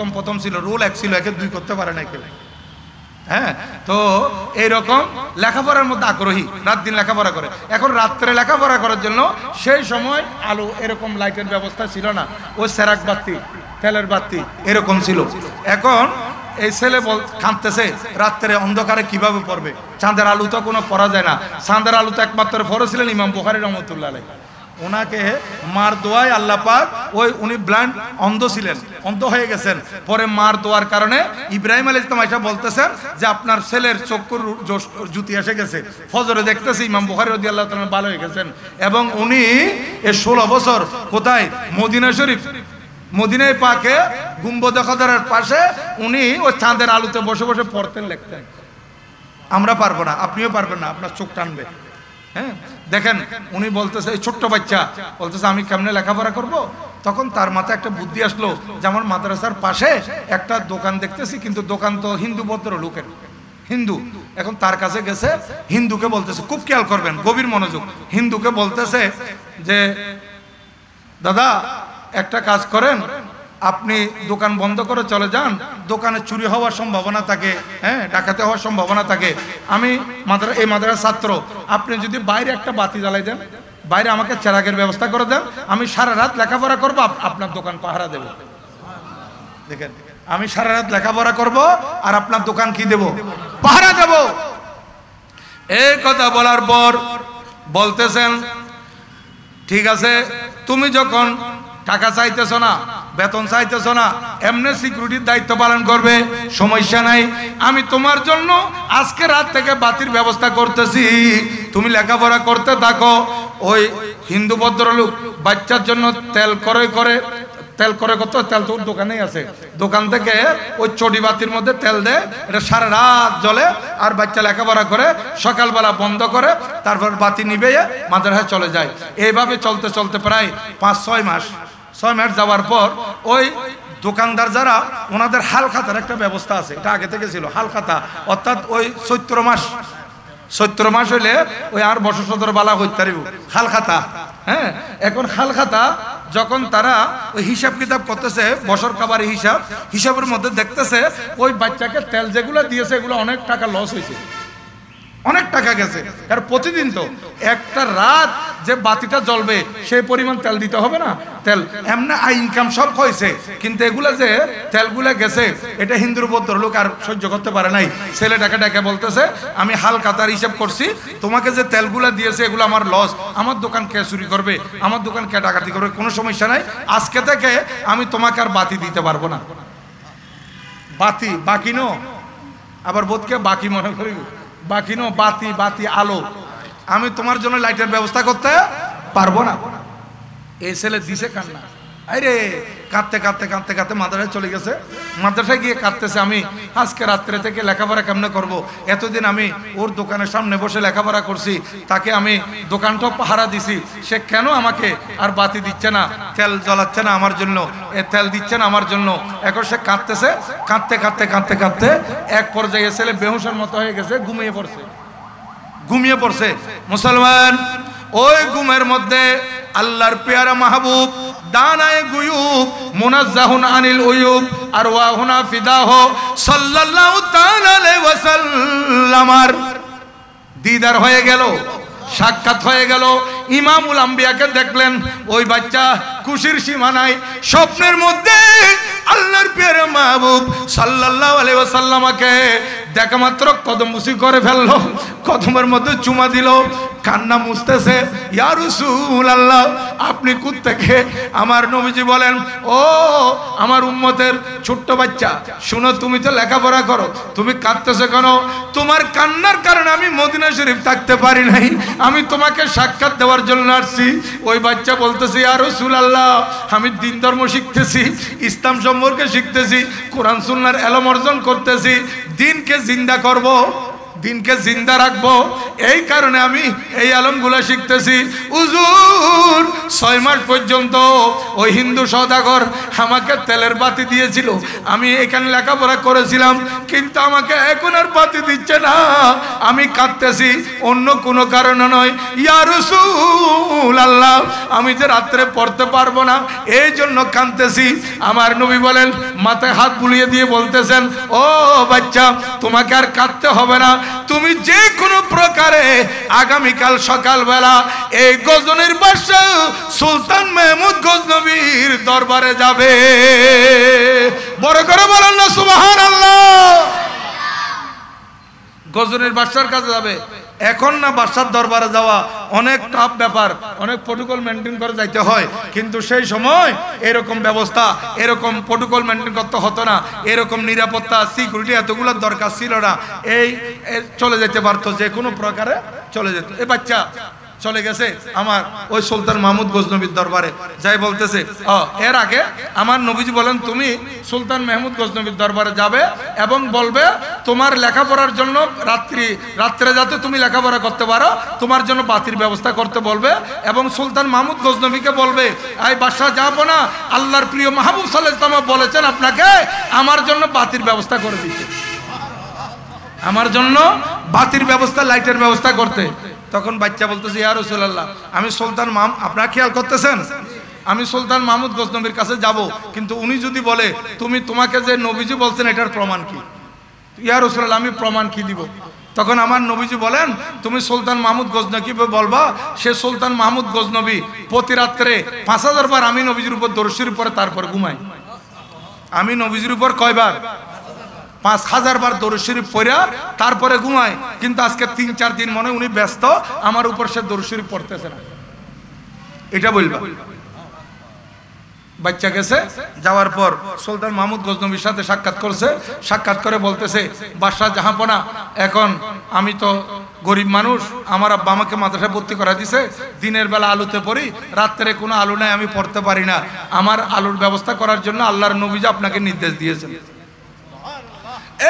প্রথম ছিল, রুল 1 ছিল, 1-এ 2 করতে পারে না কেউ। হ্যাঁ, তো এইরকম লেখাপড়ার মধ্যে আগ্রহী, রাত দিন লেখাপড়া করে। এখন রাত্রে লেখাপড়া করার জন্য সেই সময় আলো এরকম লাইটের ব্যবস্থা ছিল না, ওই সেরাক বাতি, তেলের বাতি এরকম ছিল। এখন এই ছেলে কাঁদতেছে, রাত্রে অন্ধকারে কিভাবে পড়বে? চাঁদের আলো তো কোনো পড়া যায় না, চাঁদের আলো তো একমাত্র পড়েছিলেন ইমাম বুখারী রহমতুল্লাহ আলাইহি। ওনাকে মার দোয়ায় আল্লাহ পাক উনি ব্লাইন্ড অন্ধ ছিলেন, অন্ধ হয়ে গেছেন। পরে মার দোয়ার কারণে ইব্রাহিম আলাইহিস সালাম এসে বলতেছেন যে আপনার ছেলের চক্ষুর জ্যোতি এসে গেছে। ফজরে দেখতেছি ইমাম বুখারী রাদিয়াল্লাহু তাআলা ভালো হয়ে গেছেন এবং উনি 16 বছর কোথায়? মদিনা শরীফ, মদিনায় পাকে গুম্বদে খদরের পাশে উনি ওই চাঁদের আলোতে বসে বসে পড়তেন, লিখতেন। আমরা পারবো না, আপনিও পারবেন না, আপনার চোখ টানবে। হ্যাঁ, দেখেন উনি বলতেছে, এই ছোট্ট বাচ্চা বলতেছে আমি কেমনে লেখাপড়া করব। তখন তার মাথায় একটা বুদ্ধি আসলো যে আমার মাদ্রাসার পাশে একটা দোকান দেখতেছি, কিন্তু দোকান তো হিন্দু ভদ্র লোকের, হিন্দু। এখন তার কাছে গেছে, হিন্দুকে বলতেছে, খুব খেয়াল করবেন, গভীর মনোযোগ, হিন্দুকে বলতেছে যে দাদা একটা কাজ করেন, আপনি দোকান বন্ধ করে চলে যান, দোকানে চুরি হওয়ার সম্ভাবনা থাকে, হ্যাঁ ডাকাতি হওয়ার সম্ভাবনা থাকে। আমি এই মাদ্রাসার ছাত্র, আপনি যদি বাইরে একটা বাতি জ্বালাই দেন, বাইরে আমাকে চেরাগের ব্যবস্থা করে দেন, আমি সারা রাত লেখাপড়া করবো, আপনার দোকান পাহারা দেব। দেখেন, আমি সারা রাত লেখাপড়া করব আর আপনার দোকান কি দেব? পাহারা দেব। এই কথা বলার পর বলতেছেন ঠিক আছে, তুমি যখন টাকা চাইতেছ না, বেতন চাইতেছ না, এমনি সিকিউরিটির দায়িত্ব পালন করবে, সমস্যা নাই। আমি তোমার জন্য আজকে রাত থেকে বাতির ব্যবস্থা করতেছি, তুমি লেখাপড়া করতে থাকো। ওই হিন্দু ভদ্রলোক বাচ্চার জন্য তেল কত তেল তো দোকানেই আছে, দোকান থেকে ওই চটি বাতির মধ্যে তেল দেয়, এটা সারা রাত জ্বলে আর বাচ্চা লেখাপড়া করে, সকালবেলা বন্ধ করে, তারপর বাতি নিবে মাদ্রাসায় চলে যায়। এইভাবে চলতে চলতে প্রায় 5-6 মাস যাওয়ার পর ওই দোকানদার যারা, ওনাদের হাল খাতার একটা ব্যবস্থা আছে, এটা আগে থেকে ছিল হাল খাতা, অর্থাৎ ওই চৈত্র মাস হইলে ওই আর বছর 17 বালা হইতে পারিব হাল খাতা। হ্যাঁ, এখন হাল খাতা যখন তারা ওই হিসাব কিতাব করতেছে, বছর কাবারি হিসাবের মধ্যে দেখতেছে ওই বাচ্চাকে তেল যেগুলো দিয়েছে এগুলো অনেক টাকা লস হয়েছে, অনেক টাকা গেছে। কারণ প্রতিদিন তো একটা রাত যে বাতিটা জ্বলবে সেই পরিমাণ তেল দিতে হবে না, তেল এমনি ইনকাম সব হয়েছে, কিন্তু এগুলা যে তেলগুলা গেছে এটা হিন্দুর ভদ্রলোক আর সহ্য করতে পারে নাই। ছেলেটাকে ডেকে বলতেছে আমি হাল খাতার হিসাব করছি, তোমাকে যে তেলগুলা দিয়েছে এগুলো আমার লস, আমার দোকান কে চুরি করবে, আমার দোকান কে ডাকাতি করবে, কোনো সমস্যা নাই, আজকে থেকে আমি তোমাকে আর বাতি দিতে পারবো না। বাতি বাকি নো, আবার বোধকে বাকি মনে করি, বাকি নো বাতি আলো, আমি তোমার জন্য লাইটের ব্যবস্থা করতে পারবো না। এই ছেলে দিছে কান্না, আরে কাঁদতে মাদ্রাসায় চলে গেছে। মাদ্রাসায় গিয়ে কাঁদতেছে, আমি আজকে রাত্রে থেকে লেখাপড়া কেমনে করব, এতদিন আমি ওর দোকানের সামনে বসে লেখাপড়া করছি, তাকে আমি দোকানটাও পাহারা দিছি, সে কেন আমাকে আর বাতি দিচ্ছে না, তেল জ্বালাচ্ছে না আমার জন্য, তেল দিচ্ছে না আমার জন্য। এখন সে কাঁদতেছে, কাঁদতে এক পর্যায়ে ছেলে বেহুশের মতো হয়ে গেছে, ঘুমিয়ে পড়ছে। মুসলমান, ওই ঘুমের মধ্যে আল্লাহর পেয়ারা মাহবুব দানায়ে গুয়ুব মুনাজ্জাহুন আনিল উয়ুব আরওয়াহুনা ফিদাহ সাল্লাল্লাহু তাআলা আলাইহি ওয়াসাল্লামার দিদার হয়ে গেল, সাক্ষাৎ হয়ে গেল। ইমামুল আম্বিয়াকে দেখলেন, ওই বাচ্চা খুশির সীমা নাই। স্বপ্নের মধ্যে আল্লাহর পেয়ারা মাহবুব সাল্লাল্লাহু আলাইহি ওয়াসাল্লামকে দেখা মাত্র কদম মুসি করে ফেললো, কদমের মধ্যে চুমা দিল, কান্না মুছতেছে, ইয়া রাসূলুল্লাহ আপনি কোত্থেকে? আমার নবীজি বলেন, ও আমার উম্মতের ছোট্ট বাচ্চা, শুনো, তুমি তো লেখাপড়া করো, তুমি কাঁদতেছো কেন? তোমার কান্নার কারণে আমি মদিনা শরীফ থাকতে পারি নাই, আমি তোমাকে সাক্ষাৎ দেওয়ার জন্য আসছি। ওই বাচ্চা বলতেছে, ইয়া রাসূলুল্লাহ আমি দিন ধর্ম শিখতেছি, ইসলাম সম্পর্কে শিখতেছি, কোরআন সুন্নাহর ইলম অর্জন করতেছি, দিনকে জিন্দা করব, দিনকে জিন্দা রাখবো, এই কারণে আমি এই আলমগুলো শিখতেছি। হুজুর 6 মাস পর্যন্ত ওই হিন্দু সওদাগর আমাকে তেলের বাতি দিয়েছিল, আমি এখানে লেখাপড়া করেছিলাম, কিন্তু আমাকে এখন আর বাতি দিচ্ছে না, আমি কাঁদতেছি, অন্য কোনো কারণে নয়। ইয়া রাসূলুল্লাহ আমি যে রাত্রে পড়তে পারবো না এই জন্য কাঁদতেছি। আমার নবী বলেন, মাথায় হাত বুলিয়ে দিয়ে বলতেছেন, ও বাচ্চা তোমাকে আর কাঁদতে হবে না, তুমি যে কোনো প্রকারে আগামীকাল সকালবেলা এই গজনীর বাদশা সুলতান মাহমুদ গজনবীর দরবারে যাবে। বড় করে বলেন না সুবহানাল্লাহ। গজনীর বাদশার কাছে যাবে। এখন না বাদশার দরবারে যাওয়া অনেক টাফ ব্যাপার, অনেক প্রোটোকল মেনটেন করে যাইতে হয়, কিন্তু সেই সময় এরকম ব্যবস্থা, এরকম প্রোটোকল মেনটেন করতে হতো না, এরকম নিরাপত্তা সিকিউরিটি এতগুলোর দরকার ছিল না। এই চলে যেতে পারতো, যে কোনো প্রকারে চলে যেত। এই বাচ্চা চলে গেছে আমার ওই সুলতান মাহমুদ গজনবীর দরবারে, যাই বলতেছে এর আগে আমার নবীজি বলেন তুমি সুলতান মাহমুদ গজনবীর দরবারে যাবে এবং বলবে তোমার লেখাপড়ার জন্য রাত্রে যাতে তুমি লেখাপড়া করতে পারো তোমার জন্য বাতির ব্যবস্থা করতে বলবে, এবং সুলতান মাহমুদ গজনবীকে বলবে এই বাদশাহ যাবো না, আল্লাহর প্রিয় মাহবুব সাল্লাল্লাহু আলাইহি ওয়াসাল্লাম বলেছেন আপনাকে আমার জন্য বাতির ব্যবস্থা করে দিতে, আমার জন্য বাতির ব্যবস্থা, লাইটের ব্যবস্থা করতে। তখন বাচ্চা বলতেছে ইয়া রাসূলুল্লাহ আমি সুলতান মাহমুদ, আপনারা খেয়াল করতেছেন, আমি সুলতান মাহমুদ গজনবীর কাছে যাব, কিন্তু উনি যদি বলে তোমাকে যে নবীজি বলছেন এটার প্রমাণ কি? ইয়া রাসূলুল্লাহ আমি প্রমাণ কি দিব? তখন আমার নবীজি বলেন তুমি সুলতান মাহমুদ গজনবী বলবা, সে সুলতান মাহমুদ গজনবী প্রতি রাত্রে 5000 বার আমি নবীজির উপর দরুদ শরীফ পড়ে তারপর ঘুমাই। আমি নবীজির উপর কয়বার? 5000 বার দরুদ শরীফ পড়া তারপরে ঘুমায়। কিন্তু আজকে 3-4 দিন মনে উনি ব্যস্ত, আমার উপর সে দরুদ শরীফ পড়তেছে না, এটা বলবা। বাচ্চা গেছে, যাওয়ার পর সুলতান মাহমুদ গজনবীর সাথে সাক্ষাৎ করছে, সাক্ষাৎ করে বলতেছে বাদশাহ জাহাপনা এখন আমি তো গরিব মানুষ, আমার আব্বা আমাকে মাদ্রাসায় ভর্তি করা দিছে, দিনের বেলা আলুতে পড়ি, রাত্রে কোনো আলু নাই, আমি পড়তে পারি না, আমার আলুর ব্যবস্থা করার জন্য আল্লাহর নবীজি আপনাকে নির্দেশ দিয়েছেন।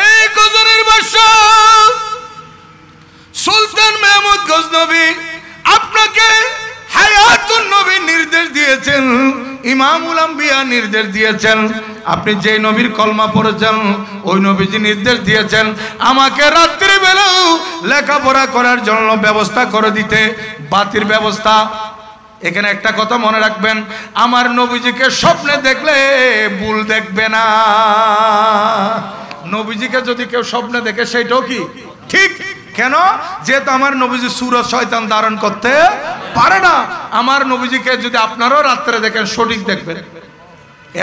এই গজনীর বাদশাহ সুলতান মাহমুদ গজনবী আপনাকে হায়াতুন নবী নির্দেশ দিয়েছেন, ইমামুল আম্বিয়া নির্দেশ দিয়েছেন, আপনি যে নবীর কলমা পড়েছেন ওই নবীজি নির্দেশ দিয়েছেন আমাকে রাত্রি বেলাও লেখাপড়া করার জন্য ব্যবস্থা করে দিতে, বাতির ব্যবস্থা। এখানে একটা কথা মনে রাখবেন, আমার নবীজিকে স্বপ্নে দেখলে ভুল দেখবে না। নবীজিকে যদি কেউ স্বপ্নে দেখে সেটাও কি ঠিক? কেন? যেহেতু আমার নবীজি সুরত শয়তান ধারণ করতে পারে না। আমার নবীজিকে যদি আপনারাও রাত্রে দেখেন সঠিক দেখবেন,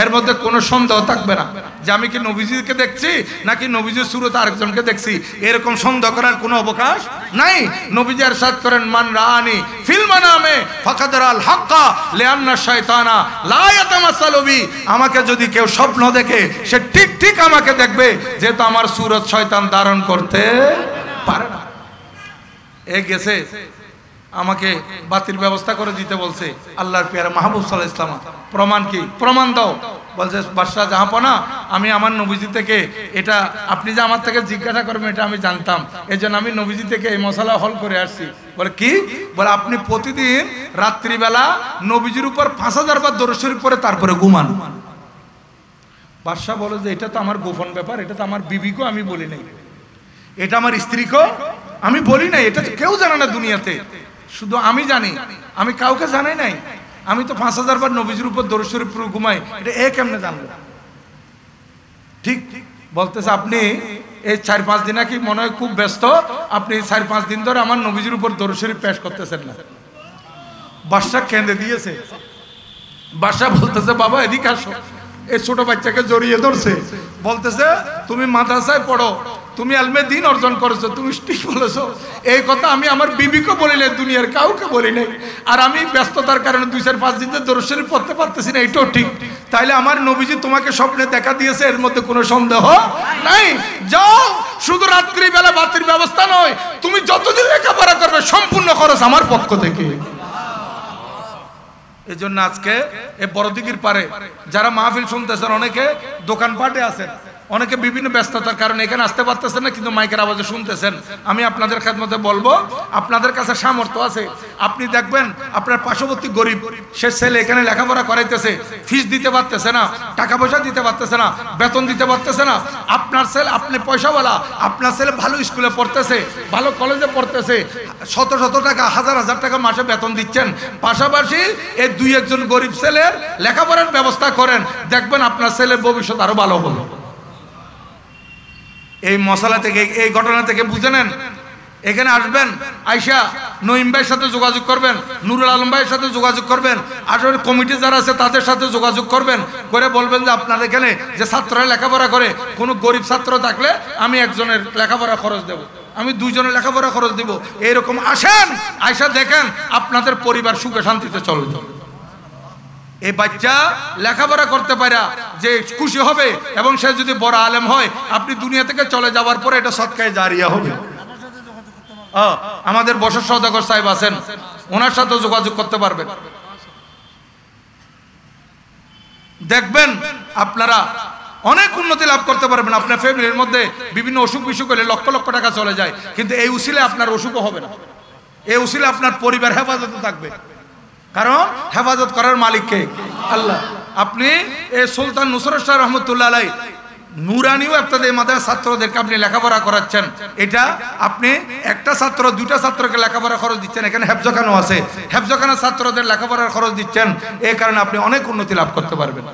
এর মধ্যে কোনো সন্দেহ থাকবে না যে আমি কি নবীজিকে দেখছি নাকি নবীজির সুরত আরেকজনকে দেখছি, এরকম সন্দেহ করার কোনো অবকাশ নাই। নবীজি ইরশাদ করেন মান রাআনি ফিল মানামে ফাকাদ রাআল হাক্কা লিআন্না শায়তানা লা ইয়াতামাসালু বি, আমাকে যদি কেউ স্বপ্ন দেখে সে ঠিক ঠিক আমাকে দেখবে, যেহেতু আমার সুরত শয়তান ধারণ করতে পারে না। এ গেছে আমাকে বাতির ব্যবস্থা করে দিতে বলছে আল্লাহর পেয়ারা মাহবুব সাল্লাল্লাহু আলাইহি ওয়াসাল্লাম। প্রমাণ কি? প্রমাণ দাও। বলছে বাদশাহ জাহাপনা আমি আমার নবীজি থেকে এটা, আপনি যে আমার থেকে জিজ্ঞাসা করবেন এটা আমি জানতাম, এজন্য আমি নবীজি থেকে এই মশলা হল করে আসছি। বলে কি? বলে আপনি প্রতিদিন রাত্রিবেলা নবীজির উপর 5000 বার দরুদ শরীফ পড়ে তারপরে ঘুমান। বাদশাহ বলে যে এটা তো আমার গোপন ব্যাপার, এটা তো আমার বিবিকেও আমি বলি নাই, এটা আমার স্ত্রীকেও আমি বলি নাই, এটা তো কেউ জানে না দুনিয়াতে, শুধু আমি জানি, আমি কাউকে জানাই নাই। আমি তো 5000 বার নবীজির উপর দরুদ শরীফ পড়ে ঘুমাই, এটা কেমনে জানলো? ঠিক বলতেছে আপনি এই 4-5 দিন নাকি মনে হয় খুব ব্যস্ত, আপনি 4-5 দিন ধরে আমার নবীজির উপর দরুদ শরীফ পেশ করতেছেন না। বাদশা কেঁদে দিয়েছে। বাদশা বলতেছে বাবা এদিকে আসো। এই ছোট বাচ্চাকে জড়িয়ে ধরছে, বলতেছে তুমি মাদ্রাসায় পড়ো, তুমি আলমে দিন অর্জন করেছো, তুমি ঠিক বলেছো, এই কথা আমি আমার বিবিকে বলি নাই, দুনিয়ার কাউকে বলি নাই, আর আমি ব্যস্ততার কারণে 2-4-5 দিন দরুদ শরীফ পড়তে পারতেছি না, এটাও ঠিক। তাইলে আমার নবীজি তোমাকে স্বপ্নে দেখা দিয়েছে, এর মধ্যে কোনো সন্দেহ নাই। যাও, শুধু রাত্রিবেলা বাতির ব্যবস্থা নয়, তুমি যতদিন লেখাপড়া করবে সম্পূর্ণ খরচ আমার পক্ষ থেকে। এই জন্য আজকে এই বড়দিঘির পারে যারা মাহফিল শুনতেছেন, অনেকে দোকানপাটে আছেন, অনেকে বিভিন্ন ব্যস্ততার কারণে এখানে আসতে পারতেছেন না, কিন্তু মাইকের আওয়াজে শুনতেছেন। আমি আপনাদের খেদমতে বলবো, আপনাদের কাছে সামর্থ্য আছে, আপনি দেখবেন আপনার পার্শ্ববর্তী গরিব, সে ছেলে এখানে লেখাপড়া করাইতেছে, ফিস দিতে পারতেছে না, টাকা পয়সা দিতে পারতেছে না, বেতন দিতে পারতেছে না। আপনার ছেলে, আপনি পয়সাওয়ালা, আপনার ছেলে ভালো স্কুলে পড়তেছে, ভালো কলেজে পড়তেছে, শত শত টাকা, হাজার হাজার টাকা মাসে বেতন দিচ্ছেন, পাশাপাশি এই 2-1 গরিব ছেলের লেখাপড়ার ব্যবস্থা করেন, দেখবেন আপনার ছেলের ভবিষ্যৎ আরো ভালো হবে। এই মশলা থেকে, এই ঘটনা থেকে বুঝে নেন। এখানে আসবেন, আয়শা নঈম ভাইয়ের সাথে যোগাযোগ করবেন, নুরুল আলম ভাইয়ের সাথে যোগাযোগ করবেন, আসলে কমিটি যারা আছে তাদের সাথে যোগাযোগ করবেন, করে বলবেন যে আপনার এখানে যে ছাত্ররা লেখাপড়া করে কোনো গরিব ছাত্র থাকলে আমি একজনের লেখাপড়া খরচ দেব। আমি দুইজনে লেখাপড়া খরচ দিব, এইরকম আসেন, আয়সা দেখেন আপনাদের পরিবার সুখে শান্তিতে চলবে। এই বাচ্চা লেখাপড়া করতে পারা যে খুশি হবে, এবং সে যদি বড় আলেম হয়, আপনি দুনিয়া থেকে চলে যাওয়ার পরে এটা সদকায়ে জারিয়া হবে। আমাদের বসর সওদাগর সাহেব আছেন, ওনার সাথে যোগাযোগ করতে পারবেন। দেখবেন আপনারা অনেক উন্নতি লাভ করতে পারবেন। আপনার ফ্যামিলির মধ্যে বিভিন্ন অসুখ বিসুখ হলে লক্ষ লক্ষ টাকা চলে যায়, কিন্তু এই উসিলে আপনার অসুখও হবে না, এই উসিলে আপনার পরিবার হেফাজতে থাকবে। কারণ হেফাজত করার মালিক কে? আল্লাহ। আপনি এই সুলতান নুসরত শাহ রহমতুল্লাহ আলাই নুরানিও একটা মাদ্রাসার ছাত্রদেরকে আপনি লেখাপড়া করাচ্ছেন, এটা আপনি একটা ছাত্র দুইটা ছাত্রকে লেখাপড়া খরচ দিচ্ছেন, এখানে হেফজখানাও আছে, হেফজখানার ছাত্রদের লেখাপড়ার খরচ দিচ্ছেন, এই কারণে আপনি অনেক উন্নতি লাভ করতে পারবেন।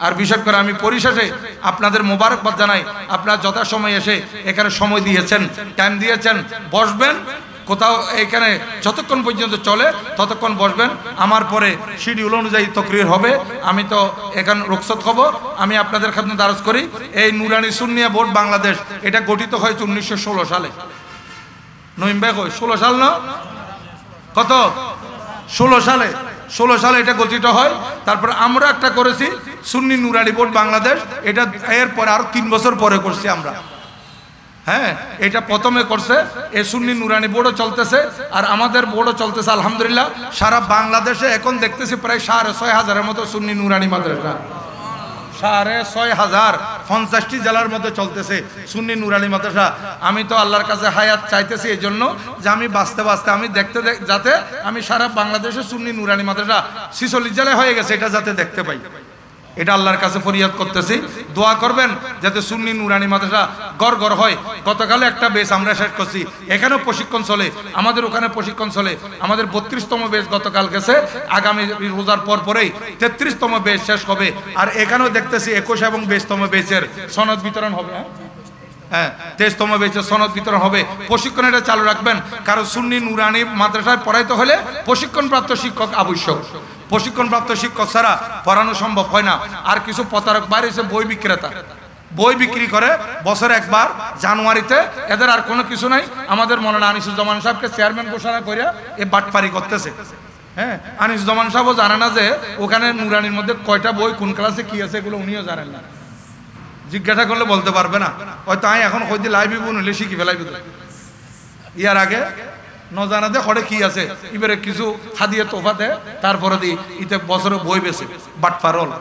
আর বিশেষ করে আমি পরিশেষে আপনাদের মোবারকবাদ জানাই, আপনারা যথাসময় এসে এখানে সময় দিয়েছেন, টাইম দিয়েছেন, বসবেন কোথাও এখানে যতক্ষণ পর্যন্ত চলে ততক্ষণ বসবেন। আমার পরে শিডিউল অনুযায়ী তকরির হবে, আমি তো এখানে রুখসত হব। আমি আপনাদের খেদমতে আরজ করি, এই নুরানি সুন্নিয়া বোর্ড বাংলাদেশ এটা গঠিত হয়েছে 1916 সালে। নইম ভাই কই 16 সাল না? কত? 16 সালে এটা গঠিত হয়। তারপর আমরা একটা করেছি সুন্নি নুরানি বোর্ড বাংলাদেশ, এটা এরপরে আরো 3 বছর পরে করছি আমরা। হ্যাঁ, এটা প্রথমে করছে এই সুন্নি নুরানি বোর্ডও চলতেছে, আর আমাদের বোর্ডও চলতেছে আলহামদুলিল্লাহ। সারা বাংলাদেশে এখন দেখতেছি প্রায় 6,500-এর মতো সুন্নি নুরানি মাদ্রাসা, 6,500 50টি জেলার মধ্যে চলতেছে সুন্নি নুরানি মাদ্রাসা। আমি তো আল্লাহর কাছে হায়াত চাইতেছি এই জন্য যে আমি বাঁচতে বাঁচতে আমি দেখতে যাতে আমি সারা বাংলাদেশে সুন্নি নুরানি মাদ্রাসা 46 জেলায় হয়ে গেছে, এটা যাতে দেখতে পাই, এটা আল্লাহর কাছে ফরিয়াদ করতেছি। দোয়া করবেন যাতে সুন্নি নুরানি মাদ্রাসা গড় হয়। গতকালে একটা বেস আমরা শেষ করছি, এখানেও প্রশিক্ষণ চলে, আমাদের ওখানে প্রশিক্ষণ চলে। আমাদের 32তম বেস গতকাল গেছে, আগামী রোজার পরেই 33তম বেস শেষ হবে। আর এখানেও দেখতেছি 21 এবং 22তম বেসের সনদ বিতরণ হবে। হ্যাঁ, 23তম বেসের সনদ বিতরণ হবে। প্রশিক্ষণ এটা চালু রাখবেন, কারণ সুন্নি নুরানি মাদ্রাসায় পড়াইতে হলে প্রশিক্ষণপ্রাপ্ত শিক্ষক আবশ্যক। প্রশিক্ষণপ্রাপ্ত শিক্ষক ছাড়া পড়ানো সম্ভব হয় না। আর কিছু প্রতারক বাইরে এসে বই বিক্রেতা বই বিক্রি করে বছরে একবার জানুয়ারিতে, এদের আর কোনো কিছু নাই। আমাদের মৌলানা আনিসুজ্জামান সাহেবকে চেয়ারম্যান ঘোষণা করে এ বাটপারি করতেছে। হ্যাঁ, আনিসুজ্জামান সাহেবও জানে না যে ওখানে নুরানির মধ্যে কয়টা বই কোন ক্লাসে কি আছে, এগুলো উনিও জানেন না। জিজ্ঞাসা করলে বলতে পারবে না, হয়তো আমি এখন হয়তো লাইভে হইলে শিখি ফেলাইব। ইয়ার আগে নজানাতে হরে কি আছে, এবারে কিছু হাদিয়ে তোফাতে, তারপরে দি ইতে বছরে বই বেছে বাটপারল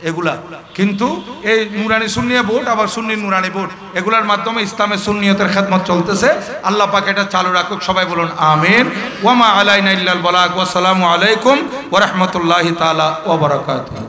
এগুলা। কিন্তু এই নুরানি সুন্নিয়া বোর্ড আবার সুন্নি নুরানি বোর্ড, এগুলার মাধ্যমে ইসলামের সুন্নিয়তের খেদমত চলতেছে। আল্লাহ পাক এটা চালু রাখুক, সবাই বলুন আমিন। ওয়া মা আলাইনা ইল্লাল বালাগ। ওয়া আসসালামু আলাইকুম ওয়া রাহমাতুল্লাহি তাআলা ওয়া বারাকাতুহু।